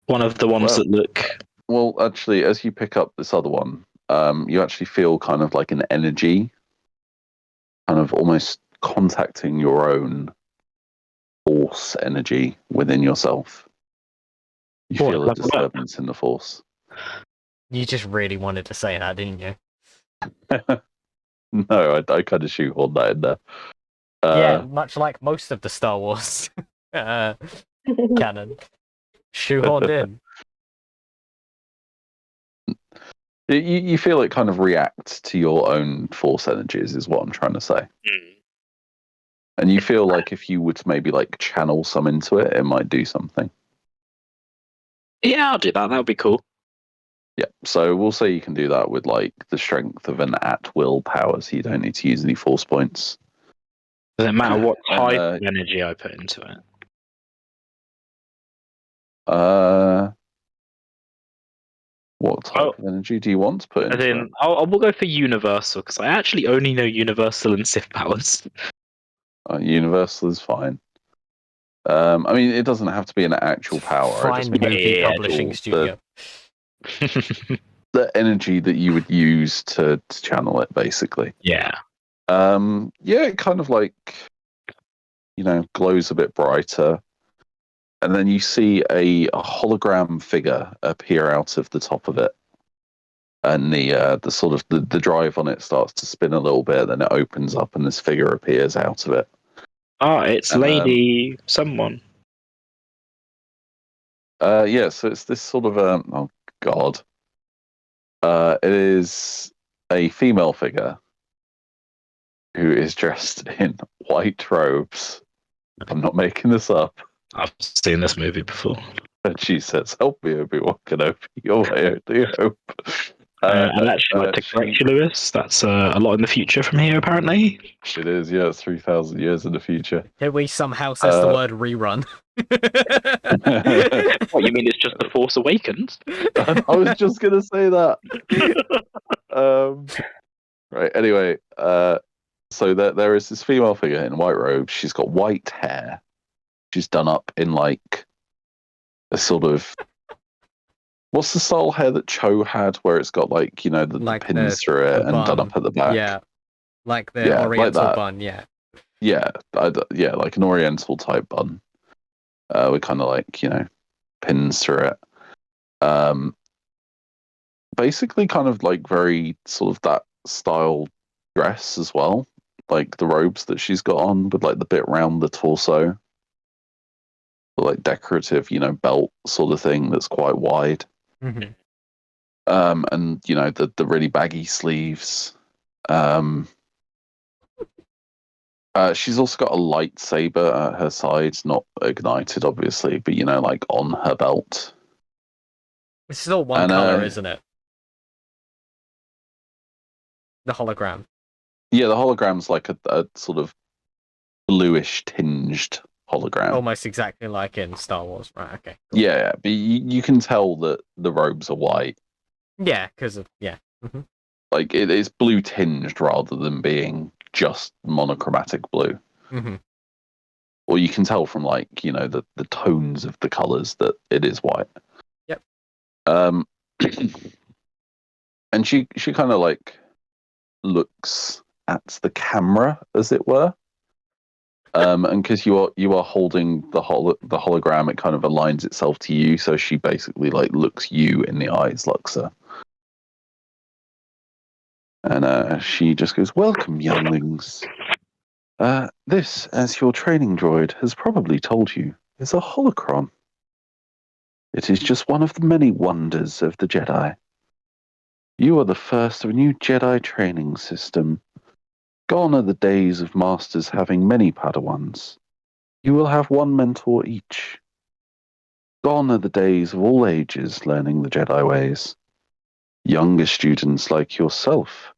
One of the ones that look... Well, actually, as you pick up this other one, you actually feel kind of like an energy, kind of almost contacting your own force energy within yourself. You feel a disturbance in the force. You just really wanted to say that, didn't you? No, I kind of shoehorned that in there. Yeah, much like most of the Star Wars canon. Shoehorned in. You feel it kind of react to your own force energies, is what I'm trying to say. And you feel like if you were to maybe like channel some into it, it might do something. Yeah, I'll do that. That would be cool. Yeah, so we'll say you can do that with like the strength of an at-will power, so you don't need to use any force points. Does it matter what type of energy I put into it? What type of energy do you want to put into it? We'll go for universal, because I actually only know universal and Sith powers. Universal is fine. I mean, it doesn't have to be an actual power. Fine movie publishing studio. The energy that you would use to channel it, basically. Yeah. Yeah, it kind of like, glows a bit brighter. And then you see a hologram figure appear out of the top of it. And the sort of the drive on it starts to spin a little bit, then it opens up and this figure appears out of it. It's Lady someone. Yeah, so it's this sort of oh god. It is a female figure who is dressed in white robes. I'm not making this up. I've seen this movie before. And she says, "Help me, Obi-Wan Kenobi, you're my only hope." And actually, like to correct you, Lewis, that's a lot in the future from here, apparently. It is, yeah, it's 3,000 years in the future. Here we somehow says the word rerun. What, you mean it's just The Force Awakens? I was just going to say that. Right, anyway, so there is this female figure in white robes. She's got white hair. She's done up in like a sort of... What's the style hair that Cho had, where it's got like the pins through it and done up at the back? Yeah, like the Oriental like bun. Yeah, yeah, like an Oriental type bun, with kind of like pins through it. Basically, kind of like very sort of that style dress as well. like the robes that she's got on, with like the bit round the torso, the, like decorative, belt sort of thing that's quite wide. Mhm. And the really baggy sleeves. She's also got a lightsaber at her side, not ignited, obviously, but like on her belt. It's still one And, color, isn't it? The hologram. Yeah, the hologram's like a sort of bluish tinged hologram. Almost exactly like in Star Wars, right? Okay. Cool. Yeah, but you can tell that the robes are white. Yeah, because of Mhm. Like it is blue tinged rather than being just monochromatic blue. Mhm. Or you can tell from like the tones of the colors that it is white. Yep. And she kind of like looks at the camera, as it were. And because you are holding the hologram, it kind of aligns itself to you. So she basically like looks you in the eyes, Luxa. And she just goes, "Welcome, younglings. This, as your training droid has probably told you, is a holocron. It is just one of the many wonders of the Jedi. You are the first of a new Jedi training system. Gone are the days of masters having many Padawans. You will have one mentor each. Gone are the days of all ages learning the Jedi ways. Younger students like yourself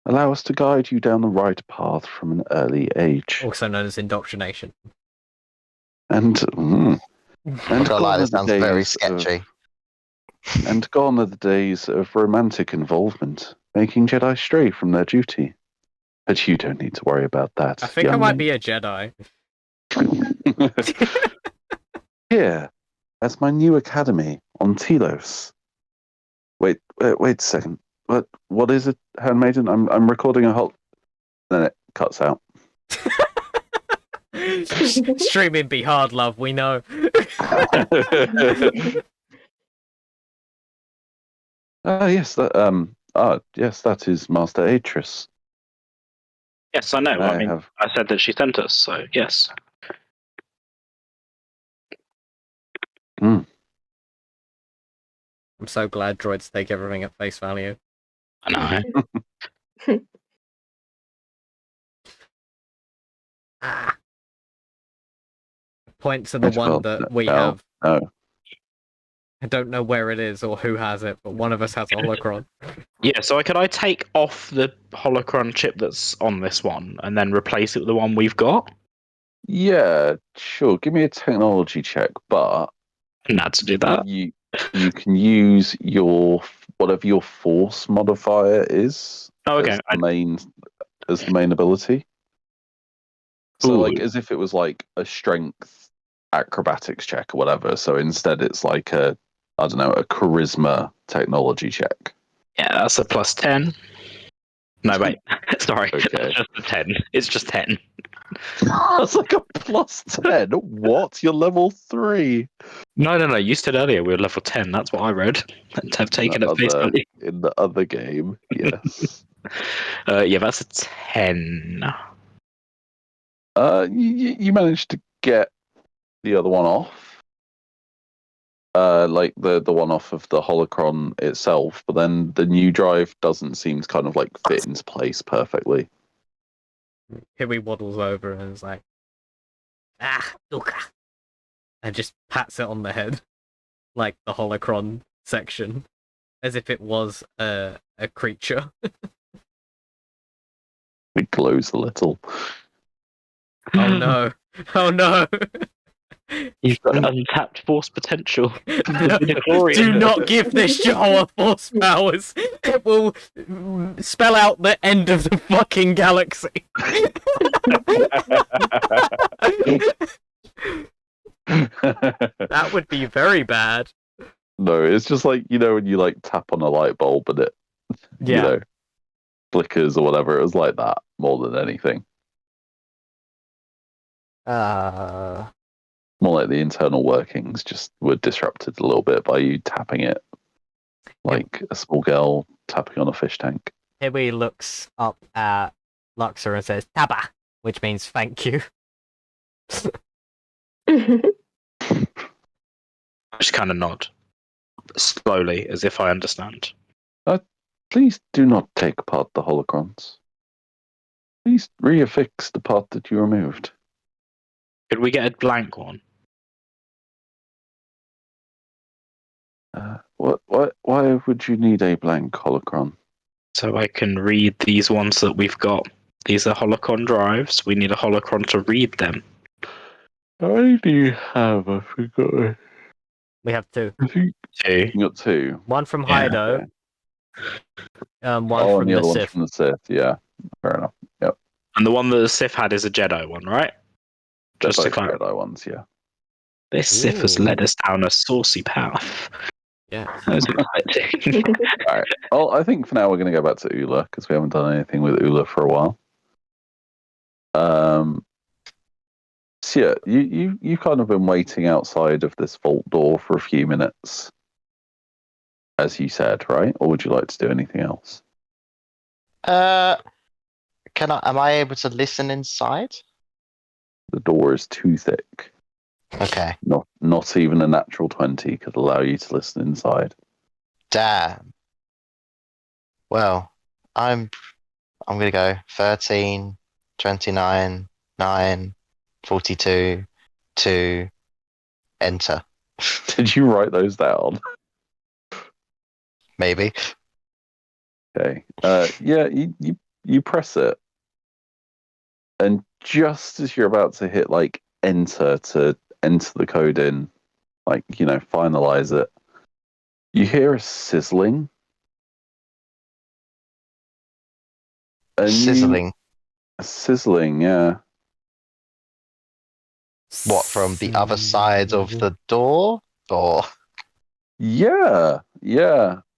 allow us to guide you down the right path from an early age." Also known as indoctrination. And I'm not gonna lie, gone are this the sounds very days sketchy. and gone are the days of romantic involvement, making Jedi stray from their duty. But you don't need to worry about that. I think I might be a Jedi. Here, at my new academy on Telos. Wait a second. What is it, handmaiden? I'm recording a whole. Then it cuts out. Streaming be hard, love. We know. Yes, that is Master Atris. Yes, I know. I said that she sent us, so yes. Mm. I'm so glad droids take everything at face value. I know. Point to the one that we have. Oh. I don't know where it is or who has it, but one of us has a holocron. Yeah, so could I take off the holocron chip that's on this one and then replace it with the one we've got? Yeah, sure. Give me a technology check, but Not to do that. You can use whatever your force modifier is as the main ability. So like as if it was like a strength acrobatics check or whatever. So instead it's like a charisma technology check. Yeah, that's a plus 10. No, wait. Sorry. Okay. That's just a 10. It's just 10. That's like a plus 10. What? You're level 3. No. You said earlier we were level 10. That's what I read. To have taken at face value. In the other game, yes. Yeah, that's a 10. You managed to get the other one off. Like the one off of the holocron itself, but then the new drive doesn't seem to kind of like fit into place perfectly. Huey waddles over and is like, Luca, and just pats it on the head, like the holocron section, as if it was a creature. It glows a little. Oh no! Oh no! You've got untapped force potential. Do not give this Jawa force powers. It will spell out the end of the fucking galaxy. That would be very bad. No, it's just like, when you like tap on a light bulb and it, flickers or whatever. It was like that more than anything. More like the internal workings just were disrupted a little bit by you tapping it like a small girl tapping on a fish tank. Hibi looks up at Luxor and says "Taba," which means thank you. I just kind of nod slowly, as if I understand. Please do not take apart the holocrons. Please reaffix the part that you removed. Could we get a blank one? Why would you need a blank holocron? So I can read these ones that we've got. These are holocron drives. We need a holocron to read them. How many do you have? I forgot. We have two. I think Two. you got two. One from Yeah. Hido. Okay. One Oh, from and the the other one's Sith. from the Sith. Yeah, fair enough. Yep. And the one that the Sith had is a Jedi one, right? They're Just to both clarify. Jedi ones. Yeah. This Sith has Ooh. led us down a saucy path. Yeah. That was exciting. All right. Well, I think for now we're going to go back to Ula because we haven't done anything with Ula for a while. So yeah, you've kind of been waiting outside of this vault door for a few minutes, as you said, right? Or would you like to do anything else? Am I able to listen inside? The door is too thick. Okay. Not even a natural 20 could allow you to listen inside. Damn. Well, I'm gonna go 13, 29, 9, 42, 2, enter. Did you write those down? Maybe. Okay. Yeah, you press it, and just as you're about to hit like enter to enter the code in, like finalize it, you hear a sizzling. And Sizzling. Sizzling, yeah. What, from the other side of the door? Or Yeah,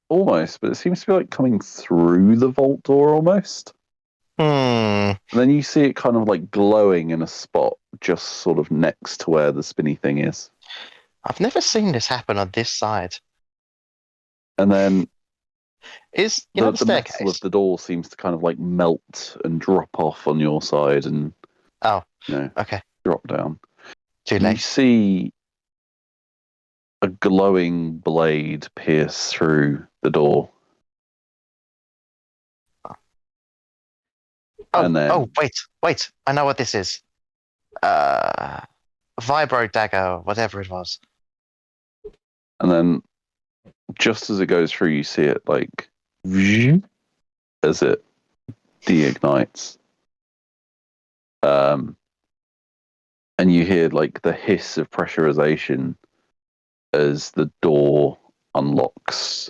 almost, but it seems to be like coming through the vault door almost. And then you see it kind of like glowing in a spot just sort of next to where the spinny thing is. I've never seen this happen on this side. And then Is the metal staircase of the door seems to kind of like melt and drop off on your side and okay. drop down. Too You late. see a glowing blade pierce through the door. And then, Wait. I know what this is. Vibro dagger, whatever it was. And then, just as it goes through, you see it like as it deignites. And you hear like the hiss of pressurization as the door unlocks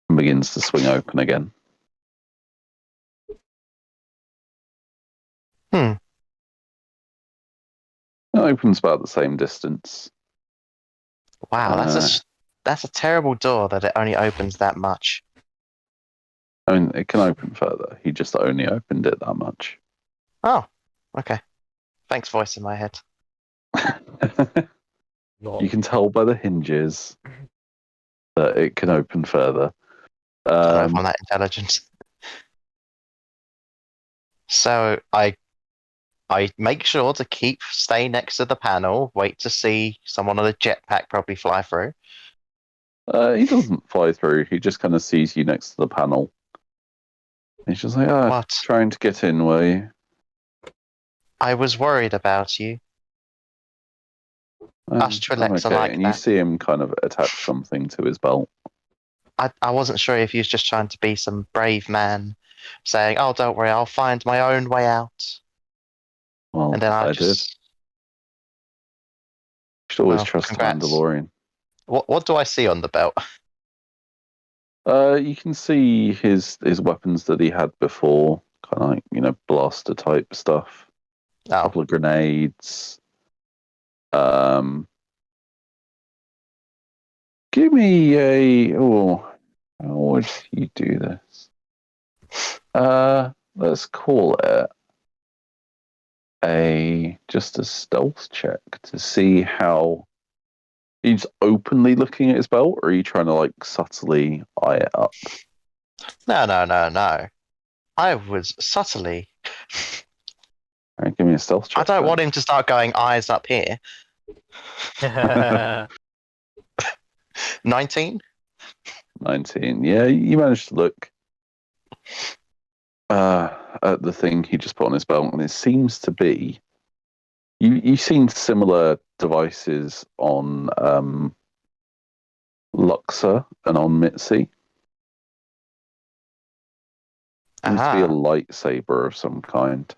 and begins to swing open again. It opens about the same distance. Wow, that's a terrible door that it only opens that much. I mean, it can open further. He just only opened it that much. Oh, okay. Thanks, voice in my head. You can tell by the hinges that it can open further. I don't know if I'm that intelligent. So I make sure to stay next to the panel, wait to see someone on a jetpack probably fly through. He doesn't fly through. He just kind of sees you next to the panel. He's just like, What? Trying to get in, were you? I was worried about you. Us Twi'leks are like and that. you see him kind of attach something to his belt. I wasn't sure if he was just trying to be some brave man, saying, "Oh, don't worry, I'll find my own way out." Well, And then I did. just You should always trust the congrats. Mandalorian. What do I see on the belt? You can see his weapons that he had before, kind of like blaster type stuff. A couple of grenades. Give me a. Oh, how would you do this? Let's call it just a stealth check to see how. He's openly looking at his belt, or are you trying to like subtly eye it up? No. I was subtly. All right, give me a stealth check. I don't want him to start going eyes up here. 19? 19. Yeah, you managed to look at the thing he just put on his belt, and it seems to be. You've seen similar devices on Luxor and on Mitzi. Seems to be a lightsaber of some kind.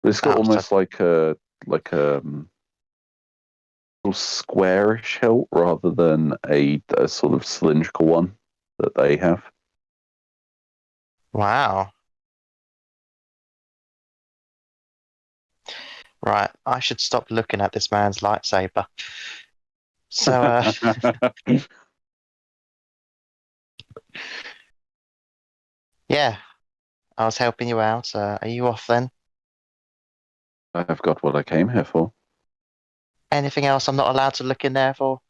But it's got almost like a little squarish hilt rather than a sort of cylindrical one that they have. Wow. Right, I should stop looking at this man's lightsaber. So, yeah, I was helping you out. Are you off then? I've got what I came here for. Anything else I'm not allowed to look in there for?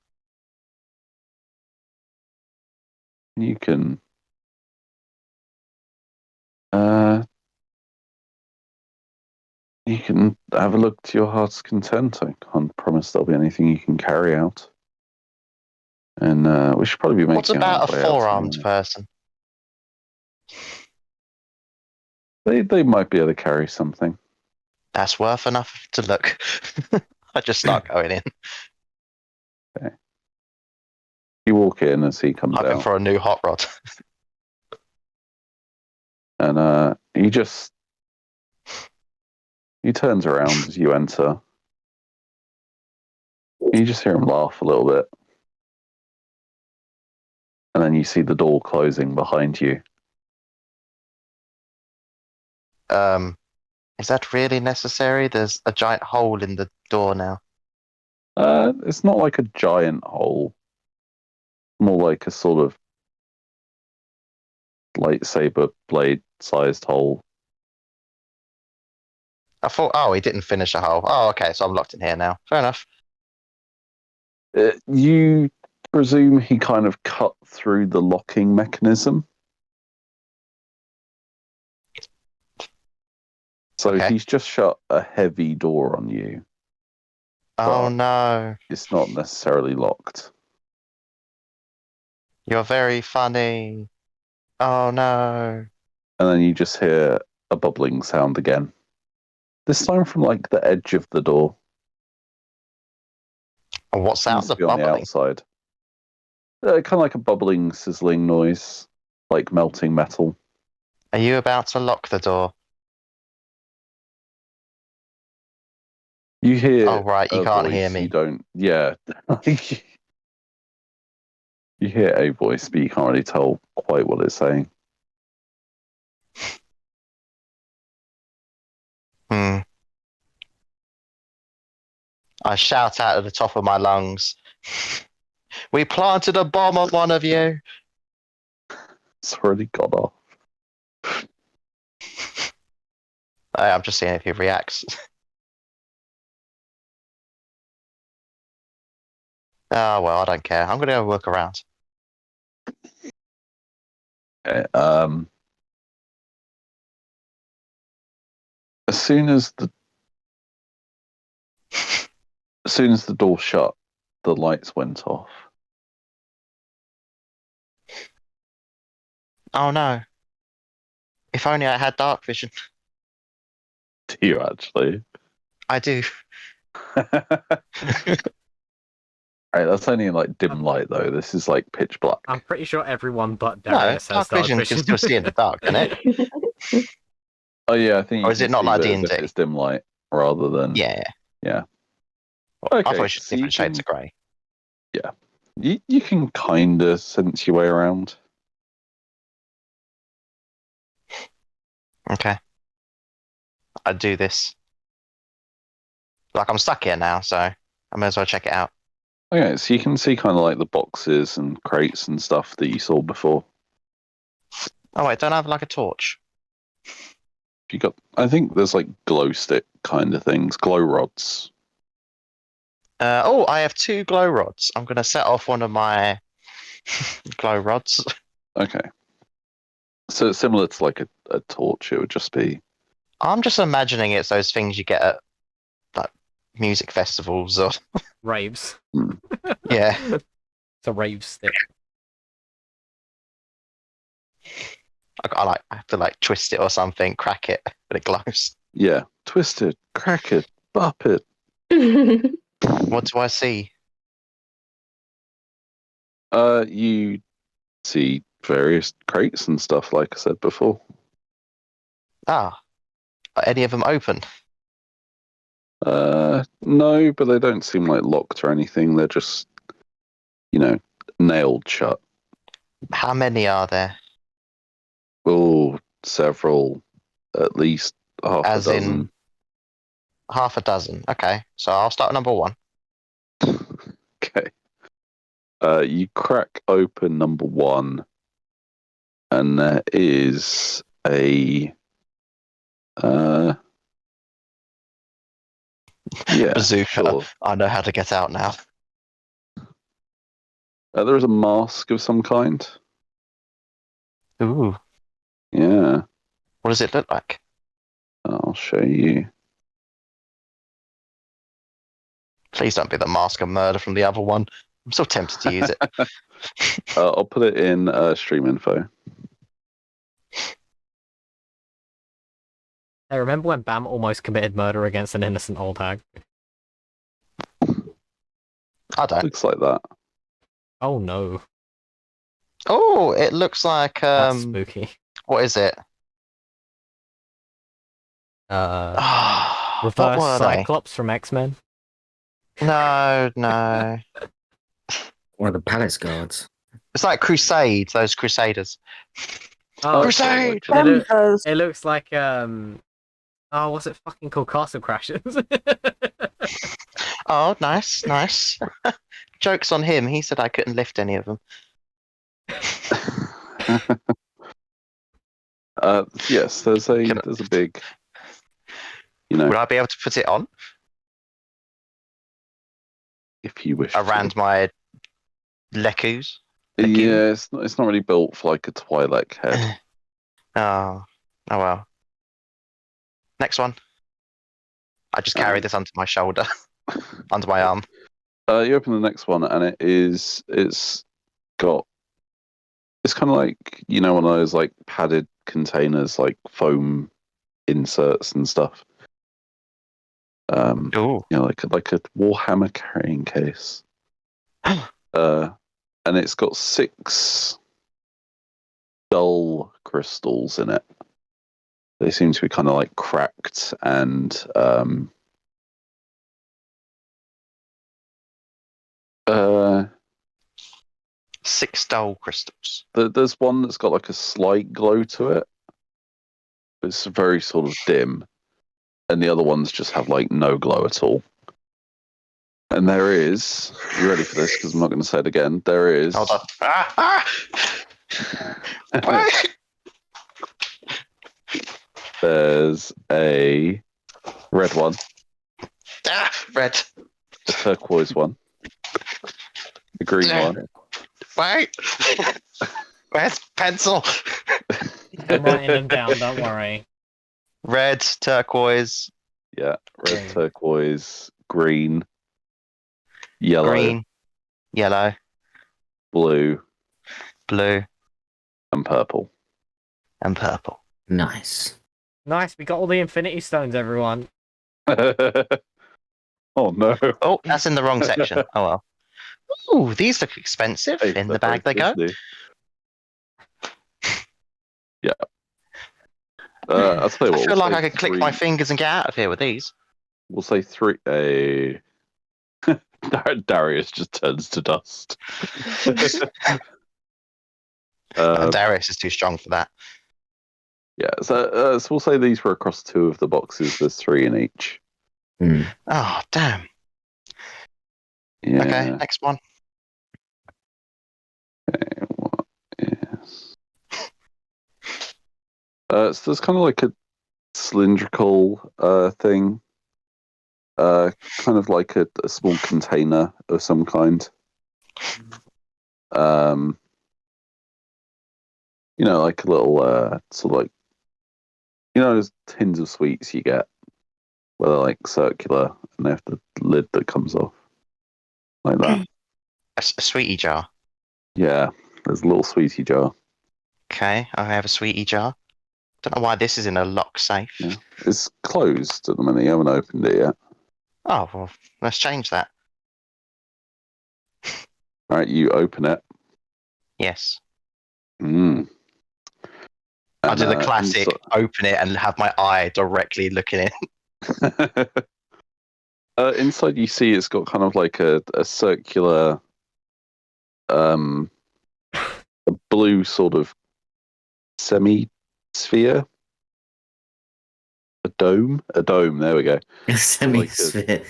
You can have a look to your heart's content. I can't promise there'll be anything you can carry out. And we should probably be making. What about a four-armed person? They might be able to carry something. That's worth enough to look. I just start going in. Okay. You walk in as he comes out. Hoping for a new hot rod. And he turns around as you enter. You just hear him laugh a little bit. And then you see the door closing behind you. Is that really necessary? There's a giant hole in the door now. It's not like a giant hole. More like a sort of lightsaber blade-sized hole. I thought, oh, he didn't finish a hole. Oh, okay, so I'm locked in here now. Fair enough. You presume he kind of cut through the locking mechanism. So he's just shut a heavy door on you. Oh no. It's not necessarily locked. You're very funny. Oh no. And then you just hear a bubbling sound again. This time from like the edge of the door. And what sound? The on the outside. Kind of like a bubbling, sizzling noise, like melting metal. Are you about to lock the door? You hear. Oh right, you can't hear me. You don't. Yeah. You hear a voice, but you can't really tell quite what it's saying. I shout out at the top of my lungs. We planted a bomb on one of you. It's already gone off. I'm just seeing if he reacts. Oh, well, I don't care. I'm going to go look around. Okay, as soon as the door shut, the lights went off. Oh no. If only I had dark vision. Do you actually? I do. Right, that's only in like dim light though. This is like pitch black. I'm pretty sure everyone but Darius has dark vision. Can still see in the dark, can it? Oh yeah, I think. Or is it not like D&D? It's dim light rather than. Yeah. Yeah. Okay, Okay, I thought it should different shades of grey. Yeah, you can kind of sense your way around. Okay. I do this. Like I'm stuck here now, so I may as well check it out. Okay, so you can see kind of like the boxes and crates and stuff that you saw before. Oh wait, don't I have like a torch? I think there's like glow stick kind of things, glow rods. I have 2 glow rods. I'm going to set off one of my glow rods. Okay. So it's similar to like a torch. It would just be. I'm just imagining it's those things you get at like music festivals or Raves. yeah. It's a rave stick. I have to like twist it or something, crack it, but it glows. Yeah, twist it, crack it, bop it. What do I see? You see various crates and stuff, like I said before. Ah, are any of them open? No, but they don't seem like locked or anything. They're just, nailed shut. How many are there? Oh, several, at least half As a dozen. in half a dozen. Okay, so I'll start with number one. Okay. You crack open number one, and there is a yeah, Bazooka. sure. I know how to get out now. There is a mask of some kind. Ooh, Yeah, what does it look like? I'll show you. Please don't be the mask of murder from the other one. I'm so tempted to use it. I'll put it in stream info. Hey, remember when Bam almost committed murder against an innocent old hag? I don't. Looks like that. Oh no. Oh, it looks like That's spooky. what is it? Reverse what were they? Cyclops from X-Men. No. One of the palace guards. It's like Crusade, those Crusaders. Oh, Crusade! It looks like oh, what's it fucking called? Castle Crashers. Oh, nice. Joke's on him. He said I couldn't lift any of them. Yes, there's a big, Would I be able to put it on if you wish around my lecus? Yeah, it's not really built for like a Twi'lek head. Oh well. Next one. I just carry this under my shoulder, under my arm. You open the next one, and it's kind of like one of those like padded containers, like foam inserts and stuff. Like a Warhammer carrying case. And it's got 6 dull crystals in it. They seem to be kind of like cracked and 6 dull crystals. There's one that's got like a slight glow to it. It's very sort of dim. And the other ones just have like no glow at all. And there is, you ready for this? Because I'm not going to say it again. There is. Hold on. There's a red one. Red. A turquoise one. A green one. Wait. Where's pencil? I'm writing them down, don't worry. Red, turquoise. Yeah, red, turquoise, green, yellow. Green, yellow, blue, and purple. Nice. Nice, we got all the Infinity Stones, everyone. Oh no. Oh, that's in the wrong section. Oh well. Ooh, these look expensive. In the bag they go. Yeah. I'll tell you what. I feel like I could click my fingers and get out of here with these. We'll say 3. Darius just turns to dust. Darius is too strong for that. Yeah, so we'll say these were across 2 of the boxes. There's 3 in each. Oh, damn. Yeah. Okay, next one. Okay, what is... so there's kind of like a cylindrical thing. Kind of like a small container of some kind. like a little sort of like those tins of sweets you get where they're like circular and they have the lid that comes off like that. A sweetie jar. Yeah, there's a little sweetie jar. Okay, I have a sweetie jar. Don't know why this is in a lock safe. Yeah, it's closed at the minute. You haven't opened it yet. Oh well, let's change that. All right, you open it. Yes. Mm. I'll do the And, classic: open it and have my eye directly looking in. inside, you see it's got kind of like a circular, a blue sort of semi-sphere. A dome. There we go. Semi-sphere.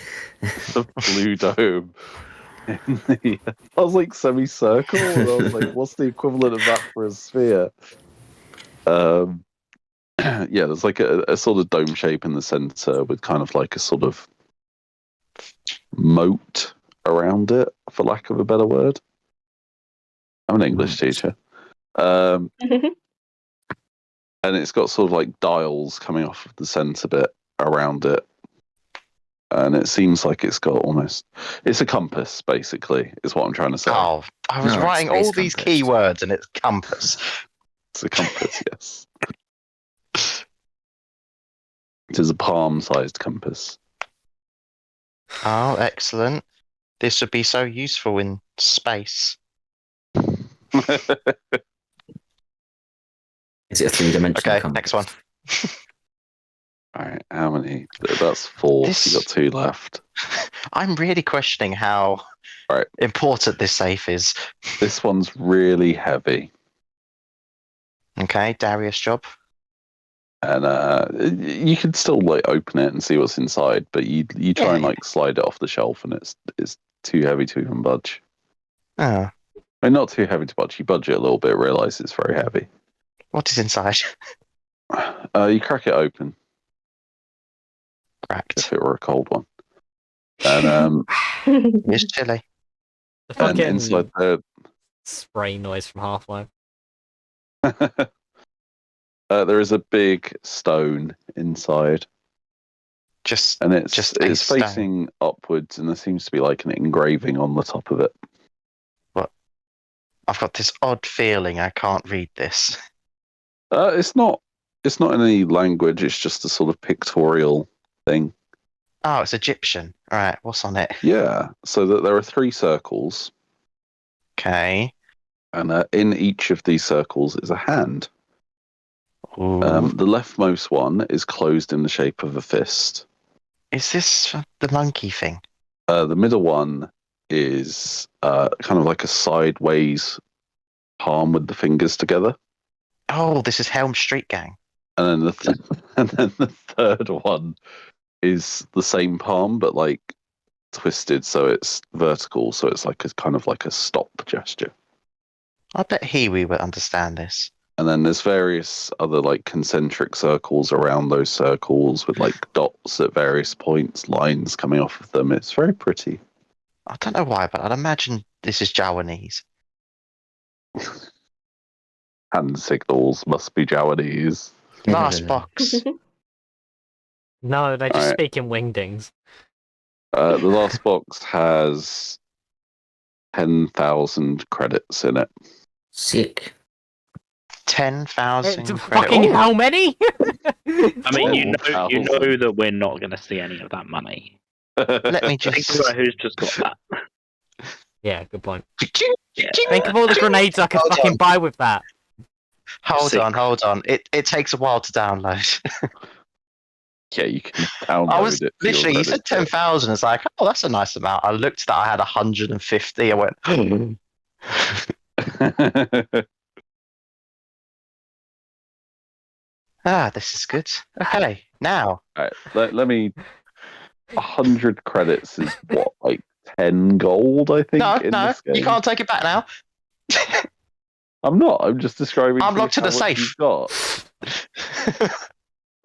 A blue dome. I was like semicircle, and I was like, what's the equivalent of that for a sphere? Yeah, there's like a sort of dome shape in the center with kind of like a sort of moat around it, for lack of a better word. I'm an English teacher. And it's got sort of like dials coming off of the center bit around it. And it seems like it's got it's a compass, basically, is what I'm trying to say. Oh, I was writing all these keywords and it's compass. It's a compass, yes. It is a palm-sized compass. Oh, excellent. This would be so useful in space. Is it a three-dimensional compass? Next one. All right, how many? That's 4. You got 2 left. I'm really questioning how important this safe is. This one's really heavy. Okay, Darius' job. And you can still like open it and see what's inside, but you try and like slide it off the shelf, and it's too heavy to even budge. Oh. I mean, not too heavy to budge. You budge it a little bit, realize it's very heavy. What is inside? You crack it open. Cracked. If it were a cold one. And it's chilly. The and fucking inside the spray noise from Half-Life. there is a big stone inside. And it's facing upwards, and there seems to be like an engraving on the top of it. What? I've got this odd feeling I can't read this. It's not in any language. It's just a sort of pictorial thing. Oh, it's Egyptian. All right, what's on it? Yeah, so that there are 3 circles. Okay. And in each of these circles is a hand. Ooh. The leftmost one is closed in the shape of a fist. Is this the monkey thing? The middle one is kind of like a sideways palm with the fingers together. Oh, this is Helm Street Gang. And then the third one is the same palm, but like twisted, so it's vertical, so it's like kind of like a stop gesture. I bet Hiwi would understand this. And then there's various other like concentric circles around those circles with like dots at various points, lines coming off of them. It's very pretty. I don't know why, but I'd imagine this is Jawanese. Hand signals must be Jawanese. Last box. No, they just speak in wingdings. The last box has 10,000 credits in it. Sick. 10,000 fucking how many? I mean, you know that we're not going to see any of that money. Let me just think about who's just got that. Yeah, good point. Yeah. Think of all the grenades I could fucking buy with that. Hold on. It takes a while to download. Yeah, you can download I was it. literally, you said 10,000. It's like, oh, that's a nice amount. I looked at that, I had 150. I went, this is good. Okay, now. All right, let me. 100 credits is what, like 10 gold, I think? No, this game? you can't take it back now. I'm not. I'm just describing. I'm to you locked in how the much safe. You've got.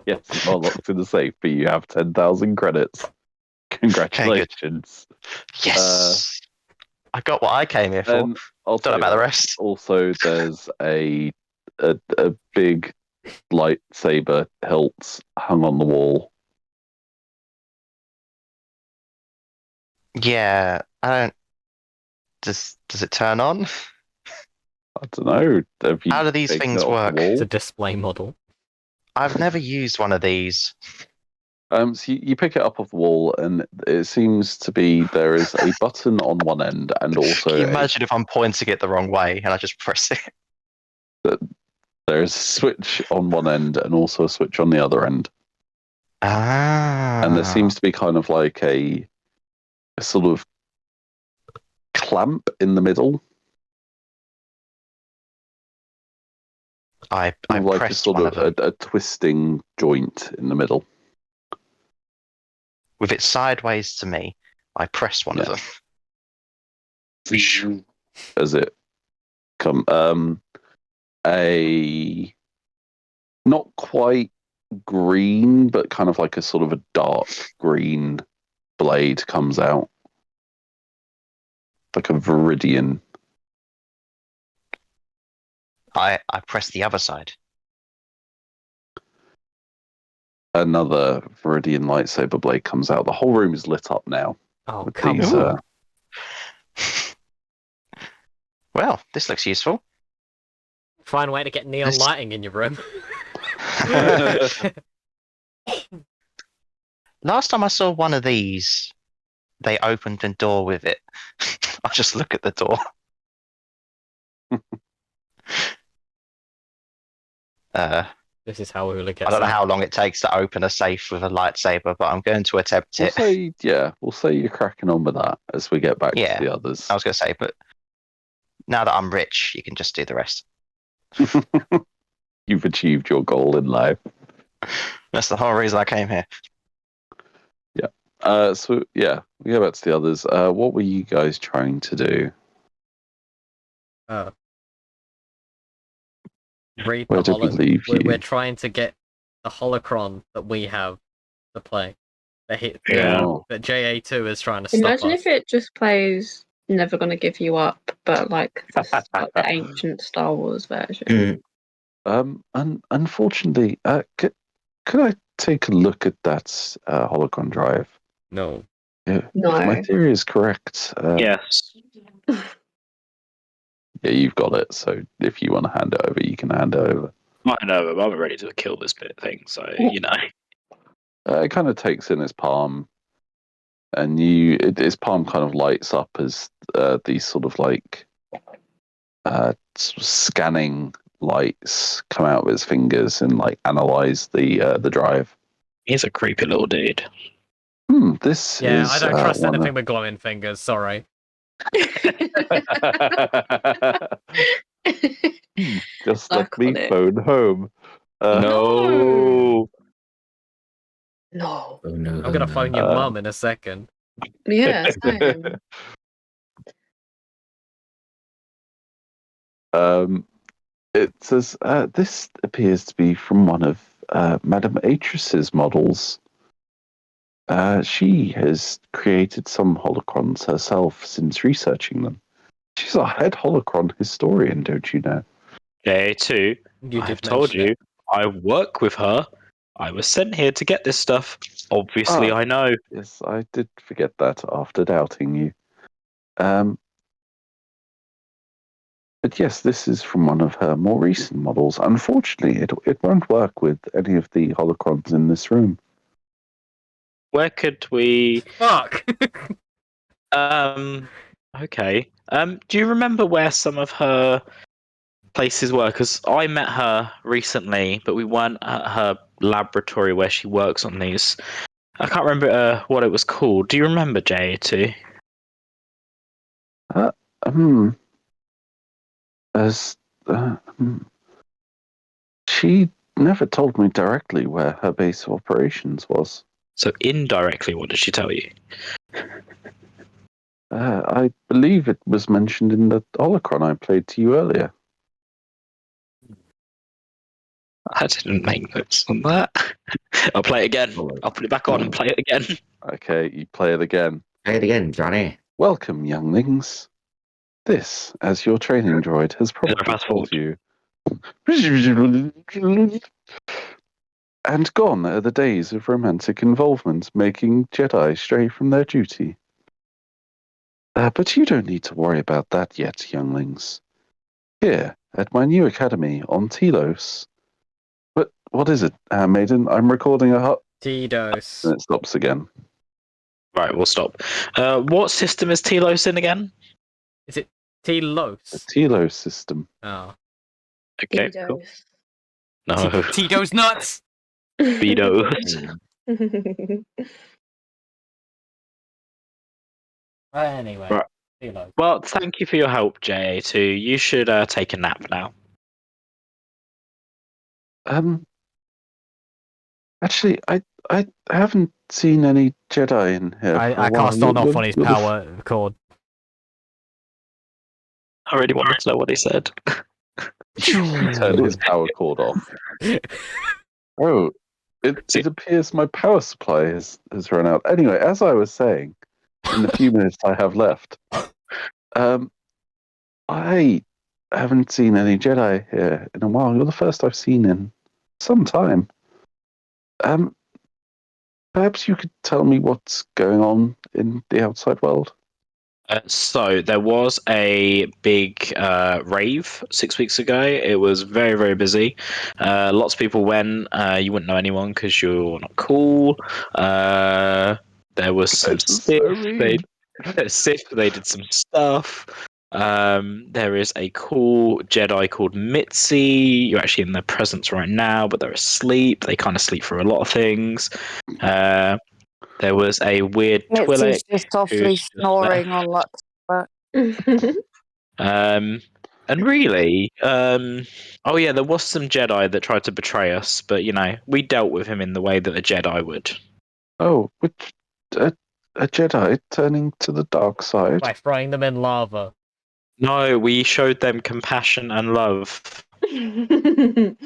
Yes, you are locked in the safe, but you have 10,000 credits. Congratulations. Yes. I got what I came here for. Then Don't know about the rest. Also, there's a a big lightsaber hilt hung on the wall. Yeah, I don't. Does it turn on? I don't know. Have you How do these taken things it off work? the wall? It's a display model. I've never used one of these. So you pick it up off the wall, and it seems to be there is a button on one end, and also Can you imagine if I'm pointing it the wrong way and I just press it? there is a switch on one end, and also a switch on the other end. Ah. And there seems to be kind of like a sort of clamp in the middle. I like a pressed sort one of of them. a twisting joint in the middle. With it sideways to me, I pressed one of them. As it come a not quite green, but kind of like a sort of a dark green blade comes out. Like a viridian. I pressed the other side. Another viridian lightsaber blade comes out. The whole room is lit up now. Oh, with come these, on. Well, this looks useful. Find a way to get neon lighting in your room. Last time I saw one of these, they opened a door with it. I just look at the door. This is how Ula gets I don't know out. how long it takes to open a safe with a lightsaber, but I'm going to attempt it. We'll say you're cracking on with that as we get back to the others. I was going to say, but now that I'm rich, you can just do the rest. You've achieved your goal in life. That's the whole reason I came here. Yeah. So yeah, we go back to the others. What were you guys trying to do? Read Where the did we leave you? We're trying to get the holocron that we have to play. That JA2 is trying to stop Imagine us. if it just plays Never Gonna Give You Up, but like the ancient Star Wars version. Unfortunately, could I take a look at that holocron drive? No. Yeah, No. if my theory is correct. Yes. Yeah, you've got it. So if you want to hand it over, you can hand it over. I know, I'm ready to kill this bit thing, so, you know. It kind of takes in his palm, and his palm kind of lights up as these sort of like sort of scanning lights come out of his fingers and like analyze the drive. He's a creepy little dude. This Yeah, is I don't trust anything with glowing fingers, sorry. Just let me phone home. No. No. Oh, no. I'm gonna phone your mum in a second. Yeah, same. It says this appears to be from one of Madame Atris's models. She has created some holocrons herself since researching them. She's our head holocron historian, don't you know? JA2, I've told you, I work with her. I was sent here to get this stuff. Obviously, I know. Yes, I did forget that after doubting you. But yes, this is from one of her more recent models. Unfortunately, it won't work with any of the holocrons in this room. Where could we... Fuck! Okay. Do you remember where some of her places were? Because I met her recently, but we weren't at her laboratory where she works on these. I can't remember what it was called. Do you remember, JA2? She never told me directly where her base of operations was. So indirectly, what did she tell you? I believe it was mentioned in the holocron I played to you earlier. I didn't make notes on that. I'll play it again. I'll put it back on and play it again. Okay, you play it again. Play it again, Johnny. Welcome, younglings. This, as your training droid, has probably told you, And gone are the days of romantic involvement, making Jedi stray from their duty. But you don't need to worry about that yet, younglings. Here, at my new academy on Telos. What is it, Maiden? I'm recording a hot. Tidos. And it stops again. Right, we'll stop. What system is Telos in again? Is it Telos? The Telos system. Oh. Okay, cool. No, Tito's nuts! Speedos. Anyway. Right. Telos. Well, thank you for your help, JA2. You should take a nap now. Actually, I haven't seen any Jedi in here. For a I while. cast on off on his You're the power cord. I really wanted to know what he said. Turn his power cord off. Oh, it appears my power supply has run out. Anyway, as I was saying, in the few minutes I have left, I haven't seen any Jedi here in a while. You're the first I've seen in some time. Perhaps you could tell me what's going on in the outside world. So there was a big rave 6 weeks ago. It was very, very busy. Lots of people went. You wouldn't know anyone because you're not cool. There was some Sith. They did some stuff. There is a cool Jedi called Mitzi. You're actually in their presence right now, but they're asleep. They kind of sleep through a lot of things. There was a weird Twi'lek Mitzi's just softly snoring on Lux. And really, oh yeah, there was some Jedi that tried to betray us, but you know, we dealt with him in the way that a Jedi would. Oh, which a Jedi turning to the dark side? By throwing them in lava. No, we showed them compassion and love. By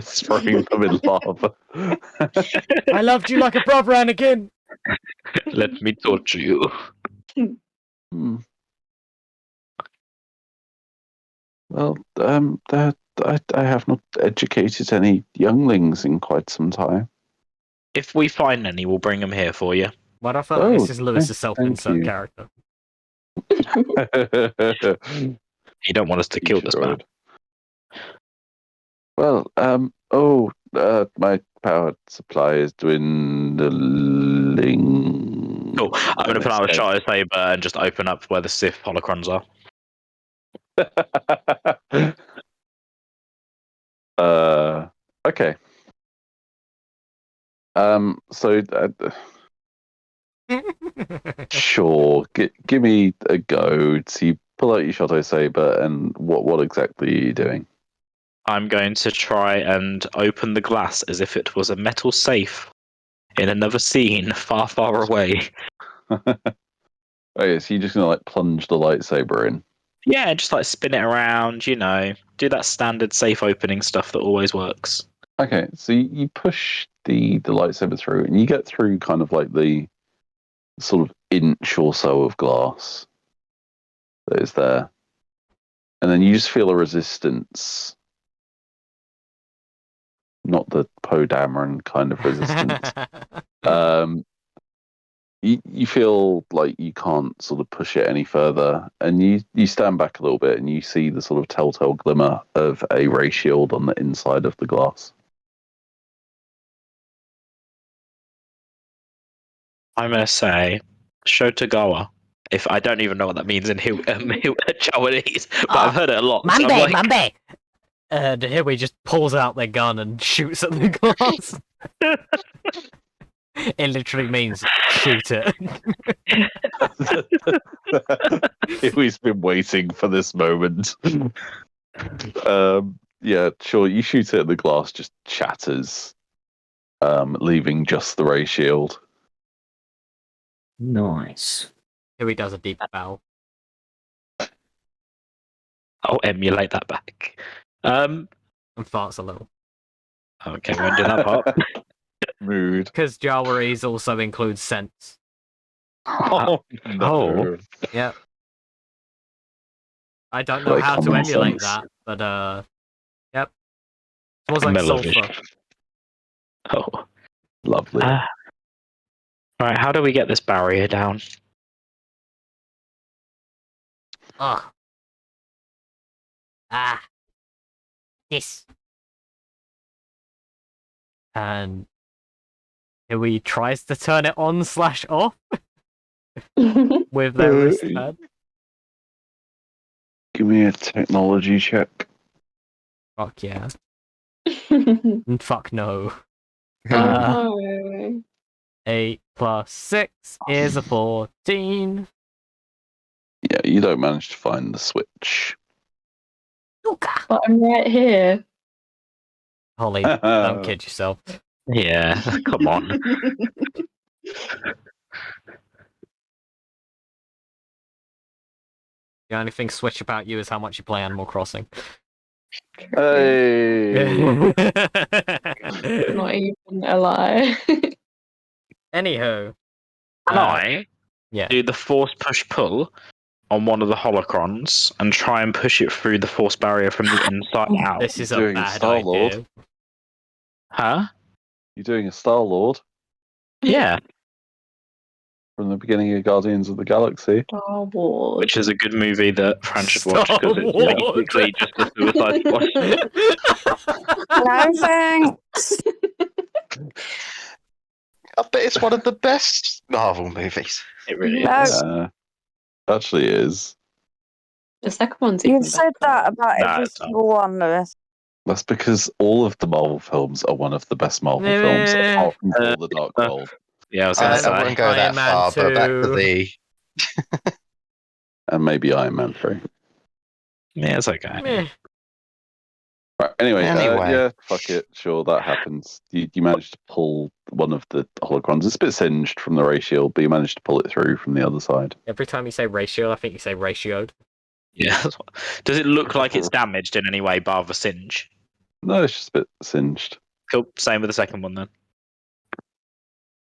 throwing them in lava. I loved you like a brother, Anakin! Let me torture you. Well, I have not educated any younglings in quite some time. If we find any, we'll bring them here for you. What I felt like this is Lewis's self-insert character. You don't want us to kill this man. Well, my power supply is dwindling. Cool. I'm going to put out a Shadow Saber and just open up where the Sith holocrons are. Okay. Sure. Give me a go. So you pull out your Shadow Saber, and what exactly are you doing? I'm going to try and open the glass as if it was a metal safe in another scene far, far away. Okay, so you're just gonna plunge the lightsaber in. Yeah, just spin it around, you know, do that standard safe opening stuff that always works. Okay, so you push the lightsaber through, and you get through kind of the sort of inch or so of glass that is there, and then you just feel a resistance. Not the Poe Dameron kind of resistance. You feel like you can't sort of push it any further, and you stand back a little bit, and you see the sort of telltale glimmer of a ray shield on the inside of the glass. I'm going to say Shotagawa. If I don't even know what that means in Japanese, but I've heard it a lot. Mambe, so I'm like, Mambe! And here we just pulls out their gun and shoots at the glass. It literally means shoot it. He's been waiting for this moment. Yeah, sure. You shoot it, and the glass just shatters, leaving just the ray shield. Nice. Here he does a deep bow. I'll emulate that back. And farts a little. Okay, we won't do that part. Mood. Because Jawarese also includes sense. Oh, no. Yeah. I don't know how to emulate that, but yep. Smells like Melody. sulfur. Oh. Lovely. Right, how do we get this barrier down? Ugh. Ah. This. And here we tries to turn it on / off with their wristpad. Give me a technology check. Fuck yeah. Fuck no. Oh no. 8 + 6 is a 14. Yeah, you don't manage to find the switch. But I'm right here. Holly, don't kid yourself. Yeah, come on. The only thing switch about you is how much you play Animal Crossing. Hey. Not even a lie. Anywho. Can I Yeah. do the force push pull on one of the holocrons and try and push it through the force barrier from the inside out? This is a Doing bad Star-Lord. idea. Huh? You're doing a Star-Lord Yeah, from the beginning of Guardians of the Galaxy. Star Wars. which is a good movie that Fran should watch because it's Star-Lord. basically just a Suicide Squad. No thanks. I bet it's one of the best Marvel movies. It really No. is. Actually is. The second one's even You've said better. that about No, every it's not. single one, Lewis. That's because all of the Marvel films are one of the best Marvel films, apart from Thor: The Dark World. Yeah, I was going to I wouldn't say. go Iron that Man far, but back to 2. the And maybe Iron Man 3. Yeah, it's okay. Meh. Right, anyway, Anyway. yeah, fuck it. Sure, that happens. You managed to pull one of the holocrons. It's a bit singed from the ray shield, but you managed to pull it through from the other side. Every time you say ratio, I think you say ratioed. Yeah. Does it look like it's damaged in any way, bar the singe? No, it's just a bit singed. Cool. Same with the second one then.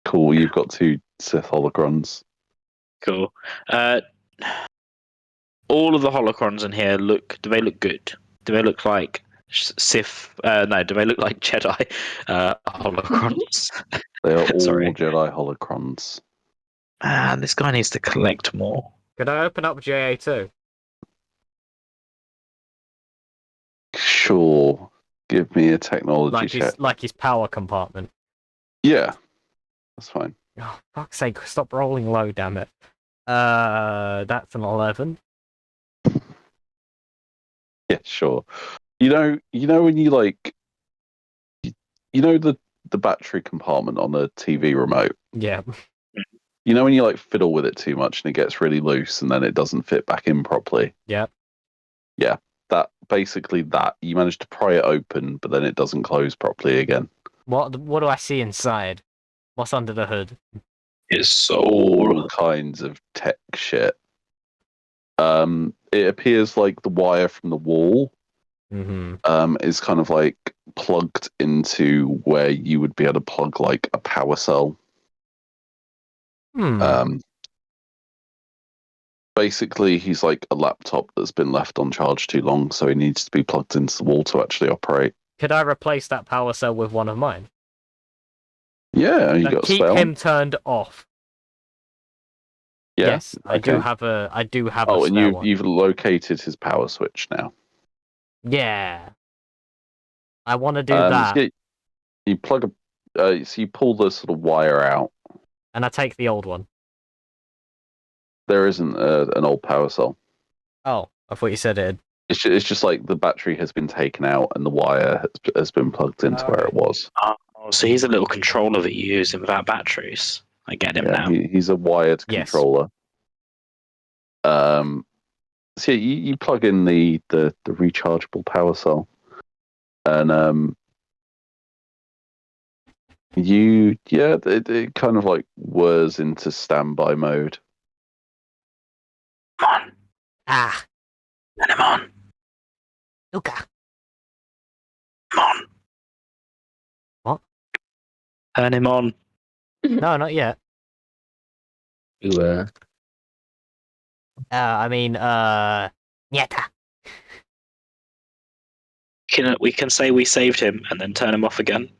Cool, you've got 2 Sith holocrons. Cool. All of the holocrons in here look. Do they look good? Do they look like Sith? No. Do they look like Jedi holocrons? They are all Sorry. Jedi holocrons. Man, this guy needs to collect more. Could I open up JA2? Sure. Give me a technology check. Like his power compartment. Yeah, that's fine. Oh, fuck's sake, stop rolling low, damn it. That's an 11. Yeah, sure. You know when you like, you know the battery compartment on the TV remote. Yeah. You know when you like fiddle with it too much and it gets really loose and then it doesn't fit back in properly. Yeah. Yeah, that basically that you manage to pry it open, but then it doesn't close properly again. What do I see inside? What's under the hood? It's All kinds of tech shit. It appears like the wire from the wall is kind of like plugged into where you would be able to plug like a power cell. Basically, he's like a laptop that's been left on charge too long, so he needs to be plugged into the wall to actually operate. Could I replace that power cell with one of mine? Yeah, you got a keep spell. him turned off. Yeah? Yes, I do okay. have a Oh, and spare one. you've located his power switch now. Yeah. I want to do that. So you plug so you pull the sort of wire out. And I take the old one. There isn't an old power cell. Oh, I thought you said it. It's just like the battery has been taken out and the wire has been plugged into where it was. Oh, so he's a little controller that you use without batteries. I get him now. He's a wired controller. So yeah, you plug in the rechargeable power cell, and it kind of like whirs into standby mode. Come on. Ah. Turn him on. Luca. Come on. What? Turn him on. No, not yet. You I mean, Nieta. We can say we saved him and then turn him off again.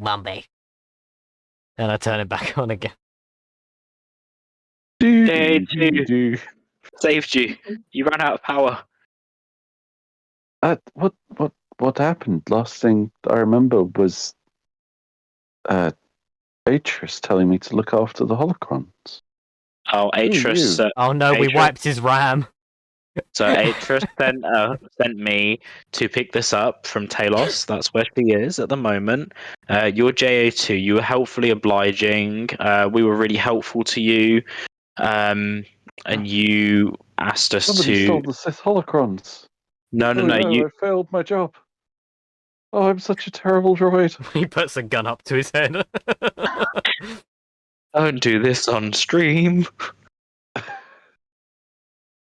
Mumby. And I turn it back on again. JA2 saved you. You ran out of power. What happened? Last thing I remember was Atreus telling me to look after the holocrons. Oh, Atreus. Oh no, we Atreus- wiped his RAM. So Atreus sent me to pick this up from Talos. That's where she is at the moment. You're JA2. You were helpfully obliging. We were really helpful to you. And you asked us Somebody to. stole the Sith holocrons. No. You. I failed my job. Oh, I'm such a terrible droid. He puts a gun up to his head. Don't do this on stream.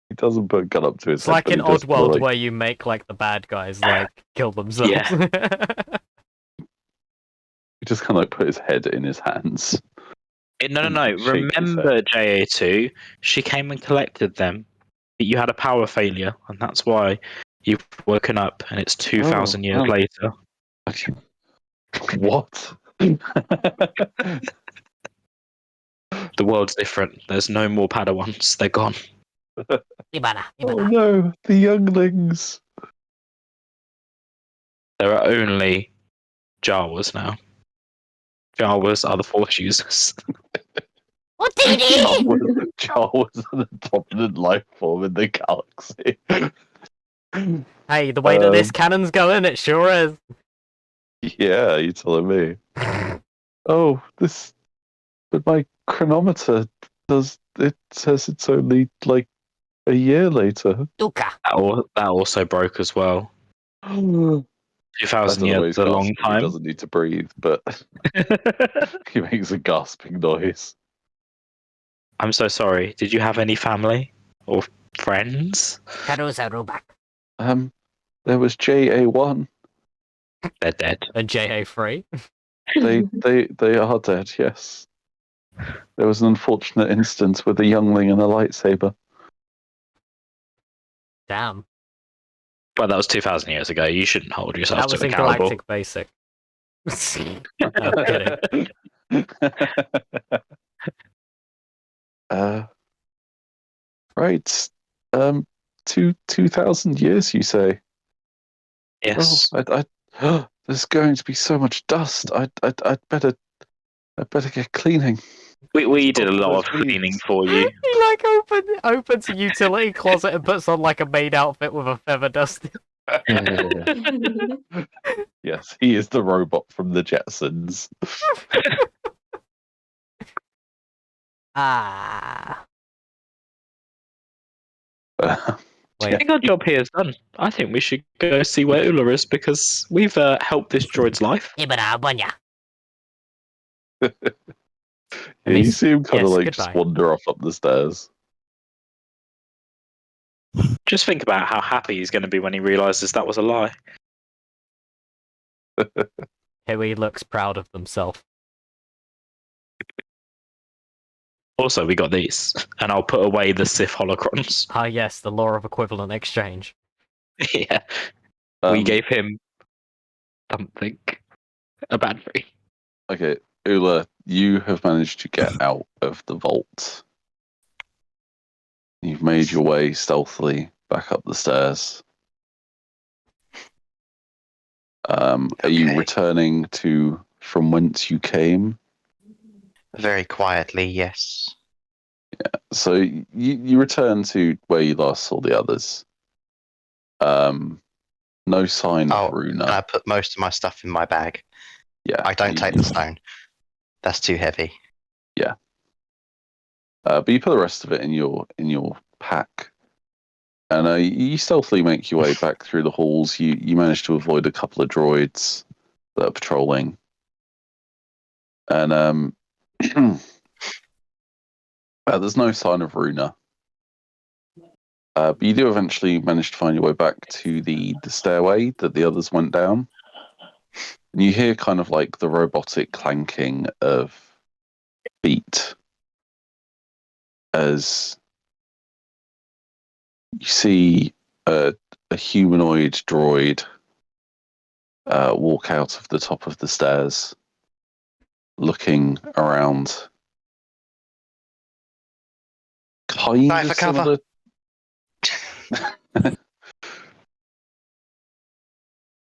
He doesn't put a gun up to his It's head. like but in he does put, Oddworld like, where you make like the bad guys like kill themselves. He just kind of like put his head in his hands. No. Shake his Remember, JA2, she came and collected them. You had a power failure, and that's why you've woken up, and it's 2,000 years later. What? The world's different. There's no more Padawans. They're gone. Oh no, the younglings. There are only Jawas now. Jawas are the Force users. Jawas are the dominant life form in the galaxy. Hey, the way that this cannon's going, it sure is. Yeah, you telling me? Oh, this. But my chronometer does. It says it's only like a year later. That also broke as well. 2,000 years is a long time. He doesn't need to breathe, but he makes a gasping noise. I'm so sorry. Did you have any family or friends? There was JA1. They're dead. And JA3. They are dead. Yes. There was an unfortunate instance with a youngling and a lightsaber. Damn. But that was 2,000 years ago. You shouldn't hold yourself That was to in accountable. Galactic Basic. I'm kidding. Right. 2,000 years, you say? Yes. Oh, there's going to be so much dust. I'd better get cleaning. We did a lot of cleaning for you. He like opens a utility closet and puts on like a maid outfit with a feather duster. Yes, he is the robot from the Jetsons. Ah. I think our job here is done. I think we should go see where Ula is because we've helped this droid's life. Yeah, you see him kind of yes, like goodbye. just wander off up the stairs. Just think about how happy he's going to be when he realizes that was a lie. Huey looks proud of himself. Also, we got these, and I'll put away the Sith holocrons. Ah, yes, the law of equivalent exchange. Yeah. We gave him something. A battery. Okay, Ula, you have managed to get out of the vault. You've made your way stealthily back up the stairs. Are you returning to from whence you came? Very quietly, yes. Yeah. So you return to where you last saw the others. No sign of Runa. I put most of my stuff in my bag. Yeah. I don't take the stone. That's too heavy. Yeah. But you put the rest of it in your pack. And you stealthily make your way back through the halls. You manage to avoid a couple of droids that are patrolling. And there's no sign of Runa. But you do eventually manage to find your way back to the stairway that the others went down. And you hear kind of like the robotic clanking of feet as you see a humanoid droid walk out of the top of the stairs, looking around. Kind Dive of for cover. similar.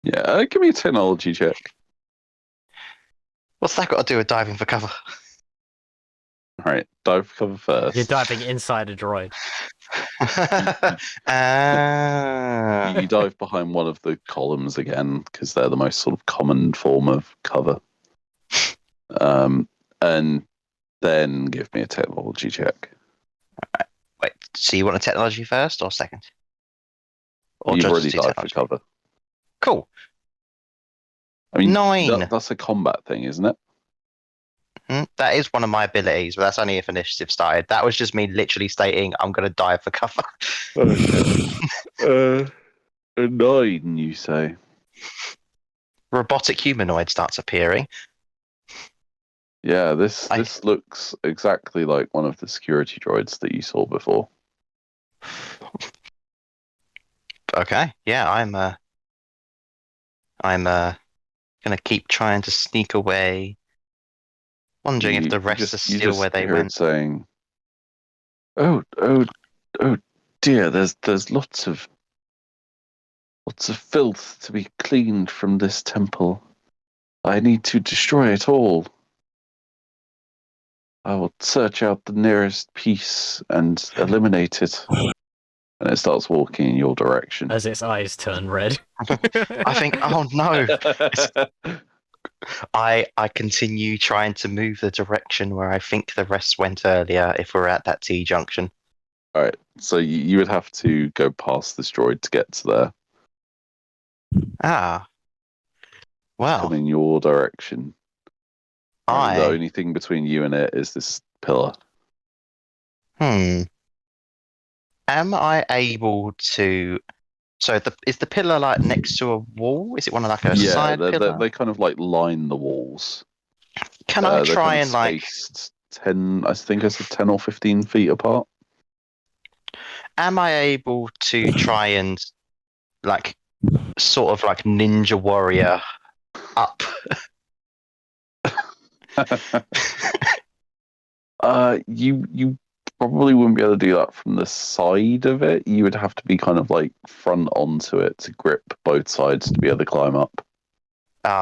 Yeah, give me a technology check. What's that got to do with diving for cover? All right, dive for cover first. You're diving inside a droid. You dive behind one of the columns again because they're the most sort of common form of cover. And then give me a technology check. Wait, so you want a technology first or second? Or You've just already do dived for technology? cover. Cool. I mean, 9. That's a combat thing, isn't it? That is one of my abilities, but that's only if initiative started. That was just me literally stating I'm going to dive for cover. Okay. A 9, you say? Robotic humanoid starts appearing. Yeah, this looks exactly like one of the security droids that you saw before. Okay, yeah, I'm gonna keep trying to sneak away. Wondering if the rest are still where they hear went. It saying, "Oh dear, there's lots of filth to be cleaned from this temple. I need to destroy it all. I will search out the nearest piece and eliminate it." And it starts walking in your direction. As its eyes turn red. I think, oh no. I continue trying to move the direction where I think the rest went earlier if we're at that T junction. Alright, so you would have to go past this droid to get to there. Ah. Well. Come in your direction. The only thing between you and it is this pillar. Am I able to... So is the pillar like next to a wall? Is it one of like a side pillar? They kind of like line the walls. Can I try and like... spaced 10, I think I said 10 or 15 feet apart. Am I able to try and like sort of like Ninja Warrior up? You probably wouldn't be able to do that from the side of it. You would have to be kind of like front onto it to grip both sides to be able to climb up.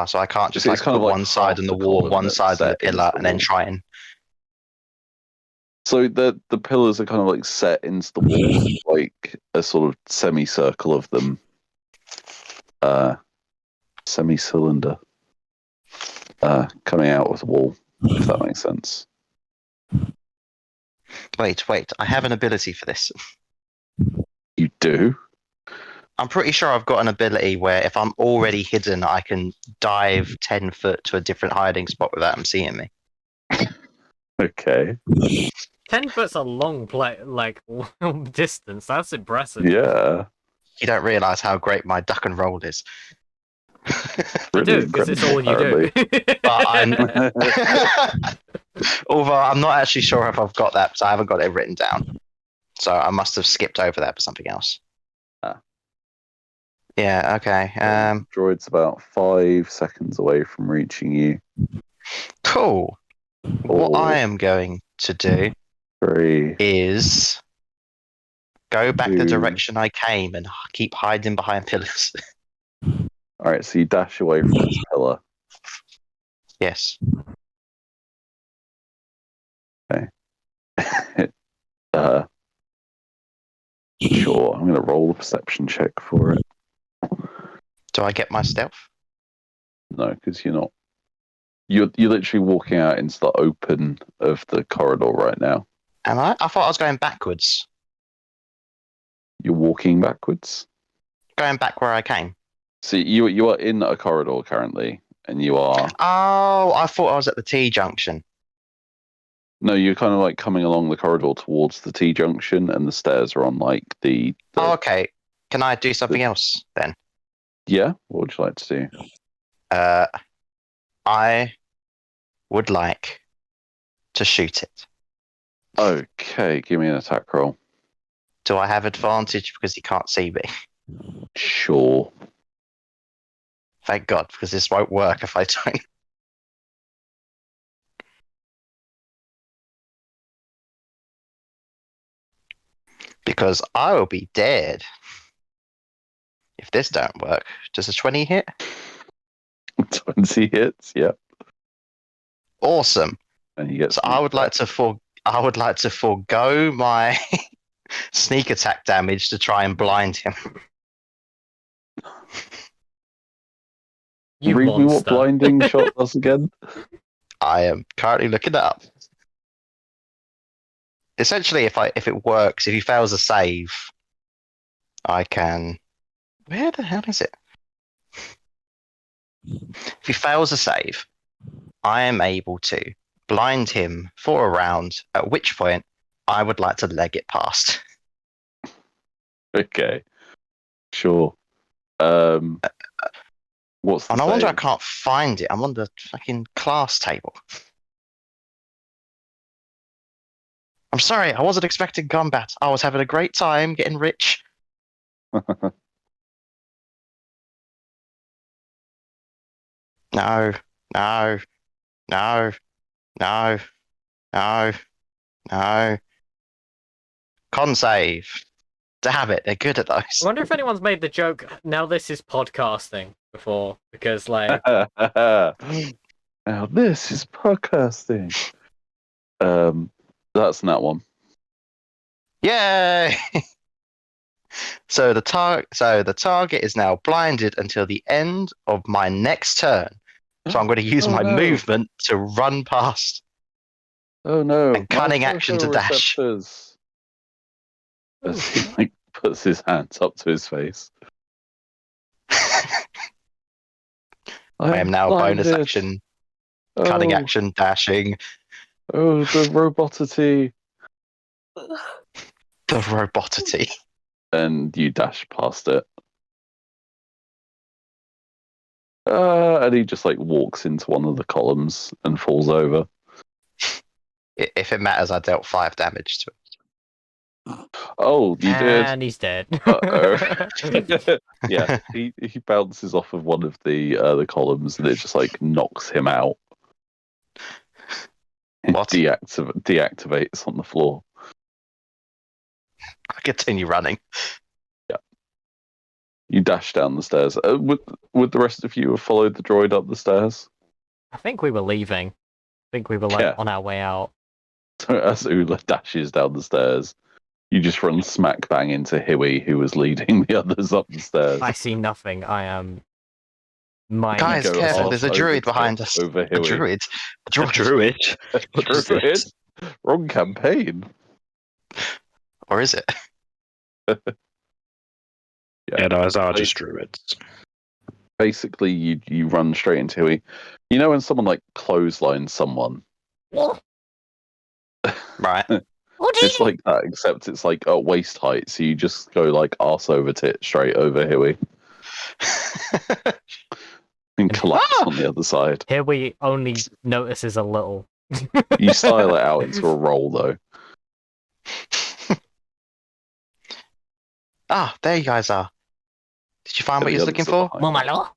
So I can't just It's like put like one side on the wall, one side on the pillar, and then try and... So the pillars are kind of like set into the wall, like a sort of semicircle of them. Semi-cylinder. Coming out of the wall, if that makes sense. Wait, I have an ability for this. You do? I'm pretty sure I've got an ability where if I'm already hidden, I can dive 10 foot to a different hiding spot without them seeing me. Okay. 10 foot's a long distance. That's impressive. Yeah. You don't realise how great my duck and roll is. You do, because it's all you do. But although I'm not actually sure if I've got that, because I haven't got it written down. So I must have skipped over that for something else. Yeah, okay. Droid's about 5 seconds away from reaching you. Cool. What I am going to do 3 is go back 2 the direction I came and keep hiding behind pillars. Alright, so you dash away from this pillar. Yes. Okay. Sure, I'm going to roll a perception check for it. Do I get my stealth? No, because you're not. You're literally walking out into the open of the corridor right now. Am I? I thought I was going backwards. You're walking backwards? Going back where I came. See, you are in a corridor currently, and you are... Oh, I thought I was at the T junction. No, you're kind of like coming along the corridor towards the T junction, and the stairs are on like the... Oh, okay. Can I do something else then? Yeah? What would you like to do? I would like to shoot it. Okay, give me an attack roll. Do I have advantage because he can't see me? Sure. Thank God, because this won't work if I don't. Because I will be dead if this don't work. Does a 20 hit? 20 hits, yeah. Awesome. And you get So I would like to forego my sneak attack damage to try and blind him. You Read me what monster. blinding shot does again. I am currently looking it up. Essentially, if it works, if he fails a save, I can. Where the hell is it? If he fails a save, I am able to blind him for a round, at which point I would like to leg it past. Okay. Sure. What's the And I wonder I save? can't find it. I'm on the fucking class table. I'm sorry, I wasn't expecting combat. I was having a great time getting rich. No, no, no, no, no, no. Con save. Damn it, they're good at I those. wonder if anyone's made the joke, now this is podcasting, before, because, like... Now this is podcasting. That's that one. Yay! So the target is now blinded until the end of my next turn. So I'm going to use my movement to run past. Oh no! And cunning my action to dash. photoreceptors. As he puts his hands up to his face. I am now blinded. bonus action, cunning Oh. action, dashing. Oh, the robotity. The robotity. And you dash past it. And he just like walks into one of the columns and falls over. If it matters, I dealt 5 damage to it. Oh, you did. And he's dead. Yeah, he bounces off of one of the columns and it just like knocks him out. What? Deactivates on the floor. I continue running. Yeah. You dash down the stairs. Would the rest of you have followed the droid up the stairs? I think we were leaving. I think we were like on our way out. So as Ula dashes down the stairs, you just run smack bang into Huey, who was leading the others up the stairs. I see nothing. I am... Guys, careful, there's a druid behind us. Over A druid. A druid? What is druid? this? Wrong campaign. Or is it? Yeah, those are just druids. Basically, you run straight into Huey. You know when someone like clotheslines someone? Right. It's like that, except it's like at waist height, so you just go like arse over tit straight over Huey. And collapse on the other side. Here we only notices a little. You style it out into a roll, though. Ah, there you guys are. Did you find what The you're others looking are for? behind.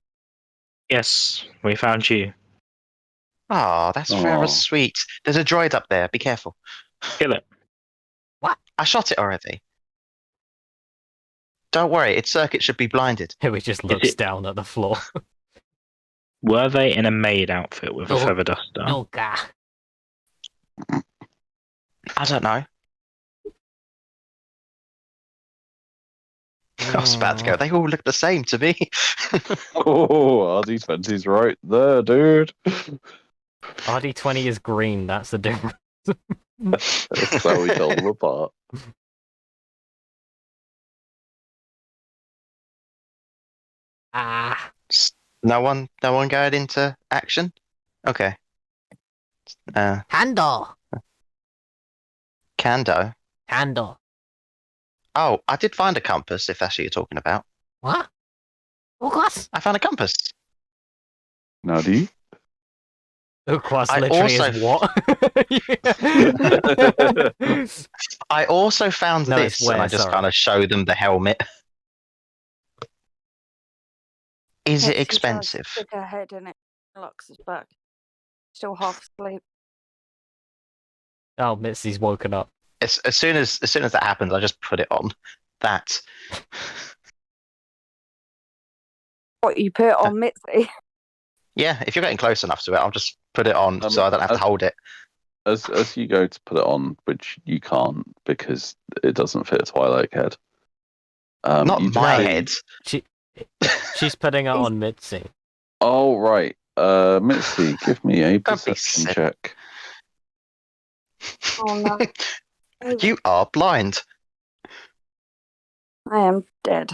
Yes, we found you. Oh, that's very sweet. There's a droid up there. Be careful. Kill it. What? I shot it already. Don't worry, its circuit should be blinded. Here we just looks down at the floor. Were they in a maid outfit with a feather duster? Oh, God. I don't know. I was about to go. They all look the same to me. Oh, RD20's right there, dude. RD20 is green. That's the difference. That's how we tell them apart. Ah. No one going into action? Okay. Handle. Kando. Handle. Oh, I did find a compass, if that's what you're talking about. What? What? I found a compass. Now do you? Ukwas I literally also is what? I also found No, it's this, and where, I just sorry. kind of show them the helmet. Is Yeah, it she does expensive? stick her head in it. Locks his back. Still half asleep. Oh, Mitzi's woken up. As soon as that happens, I just put it on. That. What, you put it on Mitzi? Yeah, if you're getting close enough to it, I'll just put it on so I don't have to hold it. As you go to put it on, which you can't because it doesn't fit Twilight head. Not you my just head. She's putting it on Mitzi. Oh right, Mitzi, give me a Don't be perception silly. check. Oh no. You are blind. I am dead.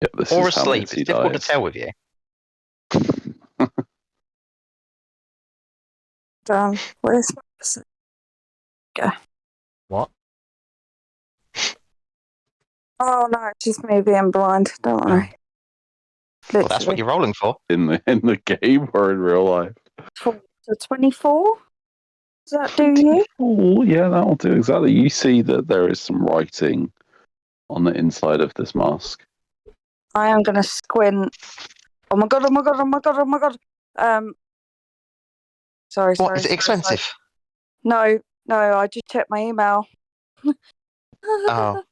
Yeah, this Or is how asleep. Mitzi It's difficult to dies. tell with you. Where's go? What? Oh. Oh no, it's just me being blind. Don't worry. Well, that's what you're rolling for. In the game or in real life? So 24? Does that do you? Oh, yeah, that'll do exactly. You see that there is some writing on the inside of this mask. I am gonna squint. Oh my god, oh my god, oh my god, oh my god. Sorry, What, sorry. is it sorry, expensive? sorry. No, I just checked my email. Oh.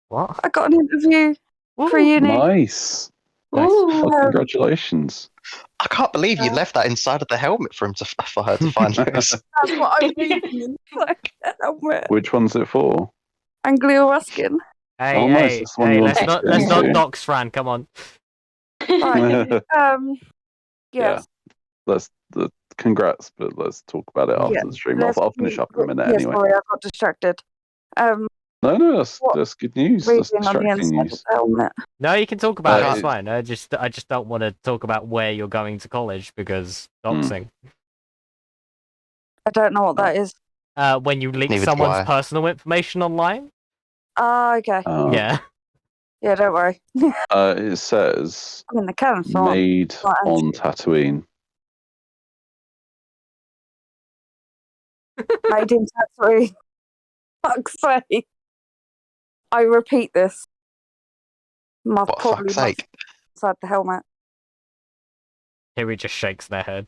What? I got an interview for uni. Nice. Nice. Oh, congratulations. I can't believe you left that inside of the helmet for her to find those. That's what I'm reading. Like, helmet. Which one's it for? Anglia Ruskin. Hey, Oh, nice. hey, That's the one hey! you Let's wanted to not get not into. dox Fran. Come on. Right. Yes. Let's congrats, but let's talk about it after the stream. I'll finish up in a minute anyway. Sorry, I got distracted. No, that's What? good news. That's Reading on the distracting inside of news. the helmet. No, you can talk about it. It's it- fine. I just don't want to talk about where you're going to college because doxing. I don't know what that is. When you leak Neither do someone's I. personal information online. Ah, okay. Yeah. Yeah, don't worry. It says I mean, the cannon farm. made Right, on Tatooine. Made in Tatooine. Fuck's sake. I repeat this. What, fuck's sake? Inside the helmet. Here he just shakes their head.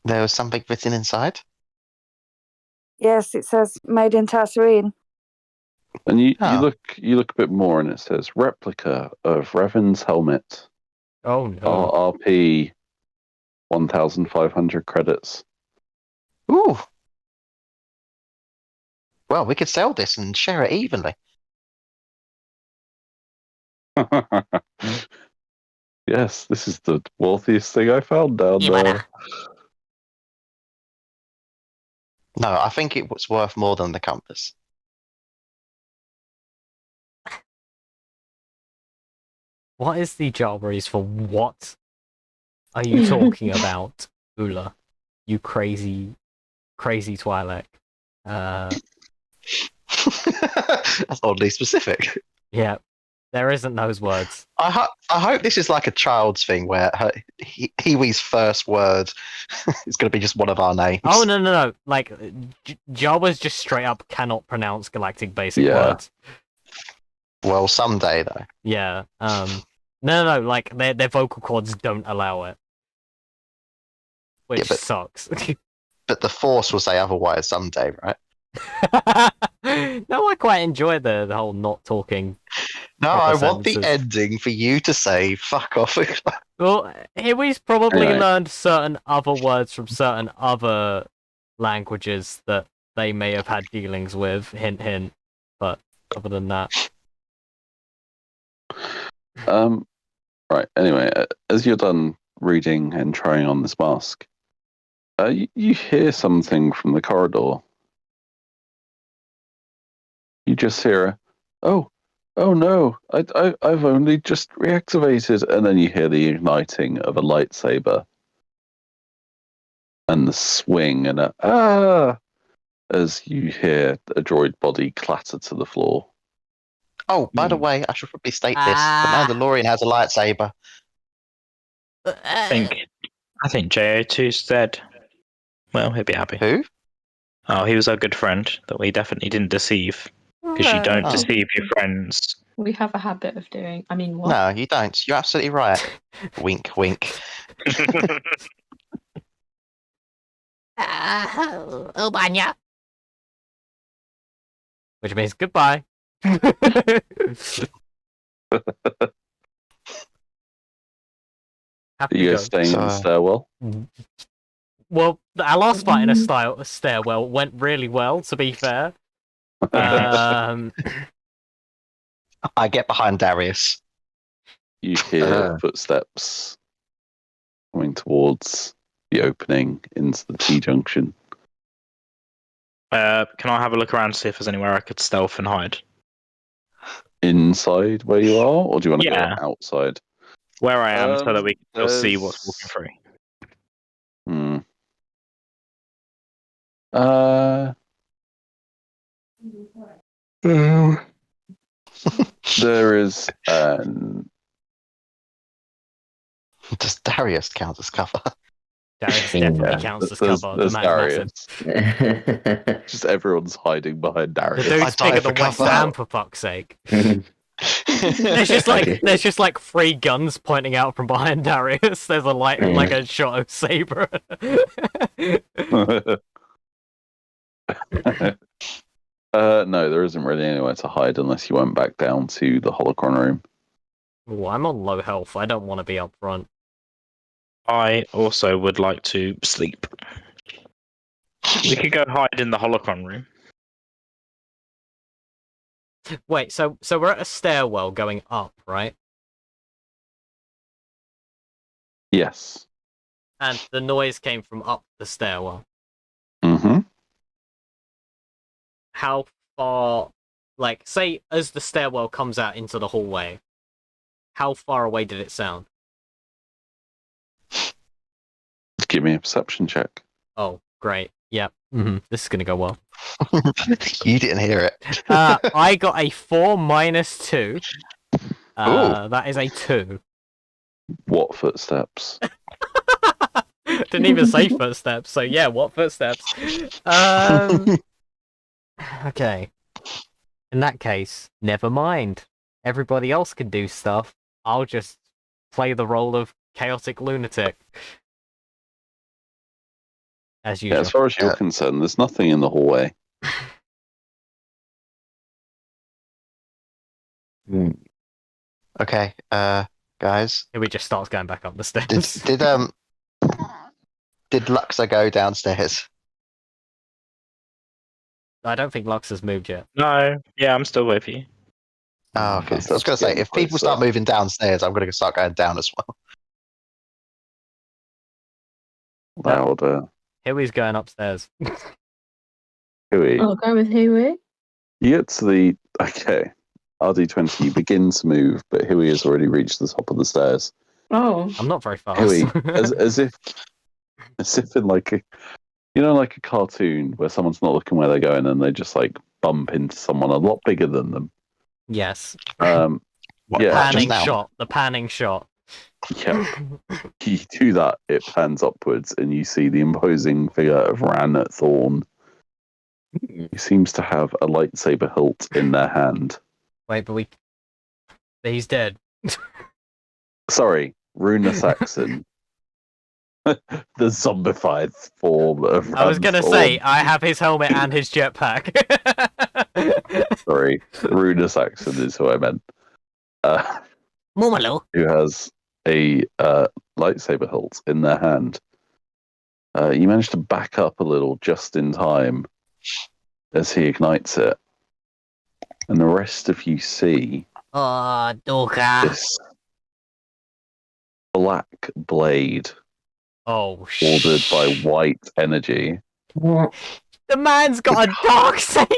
There was something written inside? Yes, it says made in Tatooine. And you look a bit more, and it says replica of Revan's helmet. Oh no. RRP 1,500 credits. Ooh. Well, we could sell this and share it evenly. Yes, this is the wealthiest thing I found down there. No, I think it was worth more than the compass. What is the Jawbreeze for what are you talking about, Ula? You crazy Twi'lek. That's oddly specific. Yeah, there isn't those words. I hope this is like a child's thing where Hiwi's first word is going to be just one of our names. Oh no! Like Jabba's just straight up cannot pronounce galactic basic words. Well, someday though. Yeah. No. Like their vocal cords don't allow it, which sucks. But the Force will say otherwise someday, right? No, I quite enjoy the whole not talking. No, I want the sentences. ending for you to say "fuck off." Well, Hiwi's probably Anyway. learned certain other words from certain other languages that they may have had dealings with. Hint, hint. But other than that, Right. Anyway, as you're done reading and trying on this mask, you hear something from the corridor. You just hear oh no, I've only just reactivated, and then you hear the igniting of a lightsaber and the swing and as you hear a droid body clatter to the floor. Oh, by the way, I should probably state this: the Mandalorian has a lightsaber. I think JO2's dead. Well, he'll be happy. Who? Oh, he was our good friend that we definitely didn't deceive. Because you don't Oh. deceive your friends. We have a habit of doing. I mean, what? No, you don't. You're absolutely right. Wink, wink. Ubanya. Which means goodbye. You guys staying in the stairwell? Well, our last fight in a stairwell went really well, to be fair. I get behind Darius. You hear footsteps coming towards the opening into the T-junction. Can I have a look around to see if there's anywhere I could stealth and hide? Inside where you are, or do you want to go outside? Where I am, so that we can still see what's walking through. There is Does Darius count as cover? Darius definitely counts as cover. There's The man's Darius. Just everyone's hiding behind Darius. The dude's bigger than West Ham, for fuck's sake. There's just like 3 guns pointing out from behind Darius. There's like a shot of saber. No, there isn't really anywhere to hide unless you went back down to the Holocron room. Ooh, I'm on low health. I don't want to be up front. I also would like to sleep. We could go hide in the Holocron room. Wait, so we're at a stairwell going up, right? Yes. And the noise came from up the stairwell. Mm-hmm. How far, like, say, as the stairwell comes out into the hallway, how far away did it sound? Give me a perception check. Oh, great. Yep. Mm-hmm. This is going to go well. You didn't hear it. I got a 4 minus 2. That is a 2. What footsteps? Didn't even say footsteps, so yeah, what footsteps? Okay. In that case, never mind. Everybody else can do stuff. I'll just play the role of chaotic lunatic. As usual. Yeah, as far as you're concerned, there's nothing in the hallway. Okay, guys. Here we just starts going back up the stairs. Did Luxor go downstairs? I don't think Lux has moved yet. No, yeah, I'm still with you. Oh, okay. I was going to say, if people start moving downstairs, I'm going to start going down as well. Louder. Huey's going upstairs. Huey. I'll go with Huey. You get to the... Okay. RD20 begins to move, but Huey has already reached the top of the stairs. Oh. I'm not very fast. Huey, as if in like a... You know, like a cartoon where someone's not looking where they're going and they just like bump into someone a lot bigger than them. Yes. Yeah. Panning shot. The panning shot. Yeah. You do that, it pans upwards, and you see the imposing figure of Ran Thorn. He seems to have a lightsaber hilt in their hand. Wait, but he's dead. Sorry, Runa Saxon. The zombified form of I was gonna say, I have his helmet and his jetpack. Sorry, Runa Saxon is who I meant. Momalo. Who has a lightsaber hilt in their hand. You manage to back up a little just in time as he ignites it. And the rest of you see this black blade ordered by white energy. The man's got a dark saber.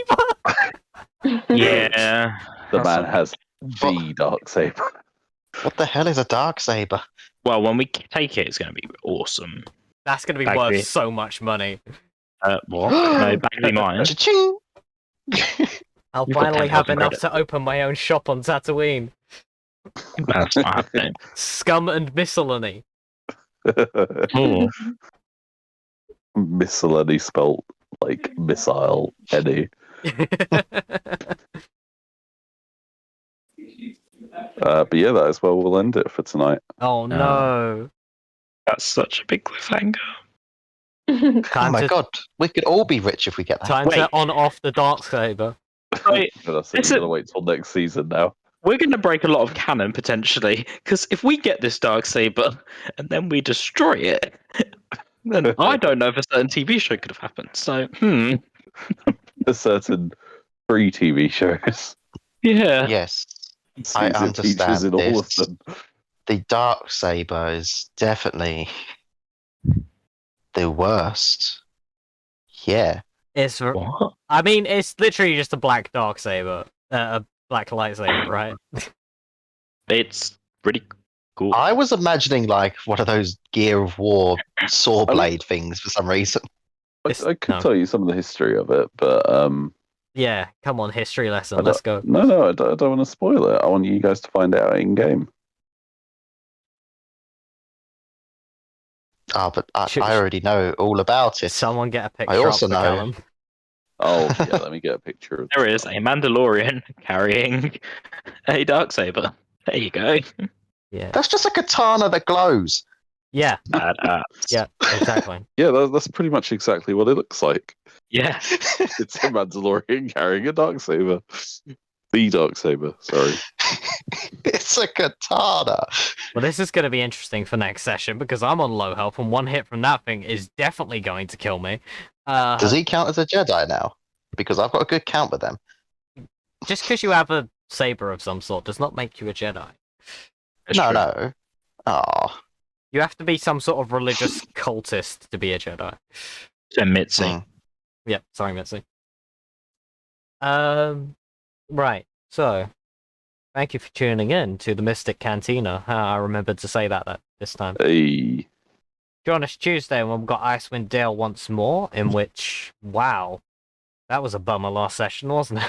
Yeah. The man has the dark saber. What the hell is a dark saber? Well, when we take it, it's going to be awesome. That's going to be worth so much money. What? No, back to mine. Cha-ching! I'll You've got finally 10,000 have enough credits. to open my own shop on Tatooine. That's not happening. Scum and miscellany. Oh, Miscellany spelt like missile any. But yeah, that is where we'll end it for tonight. Oh no. that's such a big cliffhanger. Oh Time my to, god, we could all be rich if we get that. time to Wait. on off the dark saber. Right, That's it. is We're it- gonna wait till next season now. we're going to break a lot of canon potentially, because if we get this dark saber and then we destroy it, then I don't know if a certain TV show could have happened. So, A certain free TV shows. yeah. Yes, Sees it features understand in all of this. them. the dark saber is definitely the worst. Yeah. It's. What? I mean, it's literally just a black dark saber, a black lightsaber, right? It's pretty cool. I was imagining like one of those Gear of War saw I mean- blade things for some reason. I could no. tell you some of the history of it, but Yeah, come on, history lesson. I Let's go. No, I don't want to spoil it. I want you guys to find out in game. Oh, but I Should- already know all about it. Someone get a picture I also up for know- Callum. Oh yeah, let me get a picture of There is a Mandalorian carrying a dark saber. There you go. Yeah. That's just a katana that glows. Yeah. Badass. Yeah. Exactly. Yeah, that's pretty much exactly what it looks like. Yeah. It's a Mandalorian carrying a darksaber. The darksaber, sorry. It's a katana. Well, this is going to be interesting for next session because I'm on low health, and one hit from that thing is definitely going to kill me. Does he count as a Jedi now? Because I've got a good count with them. Just because you have a saber of some sort does not make you a Jedi. That's No, true. no. Oh. You have to be some sort of religious cultist to be a Jedi. So Mitzi. Mm. Yep, sorry, Mitzi. Right. So, thank you for tuning in to the Mystic Cantina. I remembered to say that this time. Hey. Join us Tuesday when we've got Icewind Dale once more, in which, wow, that was a bummer last session, wasn't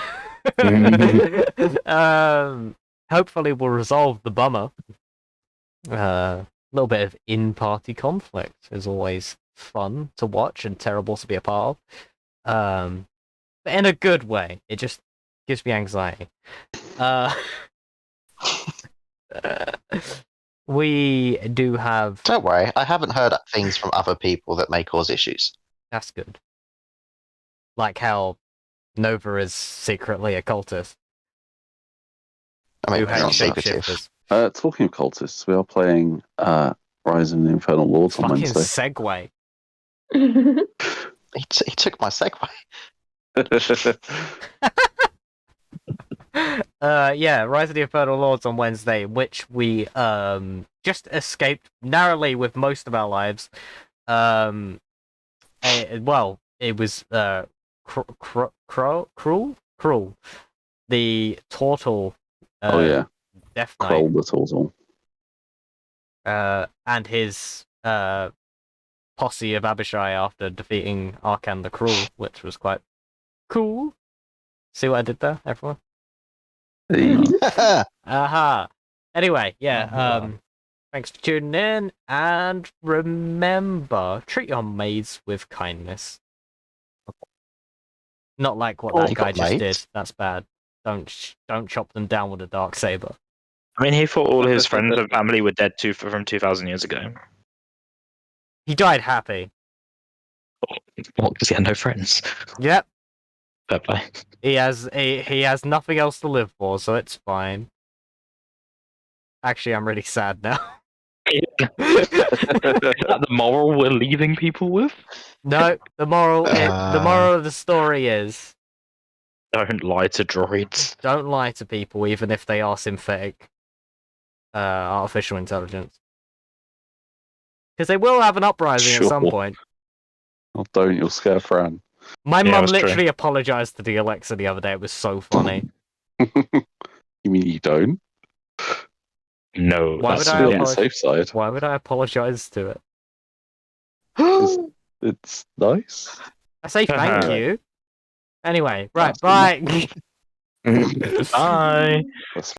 it? Hopefully we'll resolve the bummer. A little bit of in-party conflict is always fun to watch and terrible to be a part of. But in a good way. It just gives me anxiety. We do have... Don't worry, I haven't heard things from other people that may cause issues. That's good. Like how Nova is secretly a cultist. I mean, Who it's hates not secretive. shapeshifters. Talking of cultists, we are playing Rise of the Infernal Lords on Fucking Wednesday. segue. He took my segue. Yeah, Rise of the Infernal Lords on Wednesday, which we just escaped narrowly with most of our lives. Well, it was cruel. The Tortle. Oh yeah, Death Knight. Kroll the Tortle. And his posse of Abishai after defeating Arkan the Cruel, which was quite cool. See what I did there, everyone? Aha. Anyway, yeah. Thanks for tuning in, and remember, treat your maids with kindness. Not like what that You guy got just maids? did. That's bad. Don't chop them down with a dark saber. I mean, he thought all his friends and family were dead from 2,000 years ago. He died happy. What? Because he had no friends. Yep. Fair play. He has nothing else to live for, so it's fine. Actually, I'm really sad now. Is that the moral we're leaving people with? No, the moral of the story is Don't lie to droids. don't lie to people, even if they are synthetic artificial intelligence, because they will have an uprising at some Sure. point. Oh, don't, you'll scare Fran. My Yeah, mum that's true. literally apologized to the Alexa the other day. It was so funny. You mean you don't? No, Why that's would I Be on the apologize? safe side. Why would I apologize to it? It's nice. I say thank Uh-huh. you. Anyway, right, That's bye. Bye.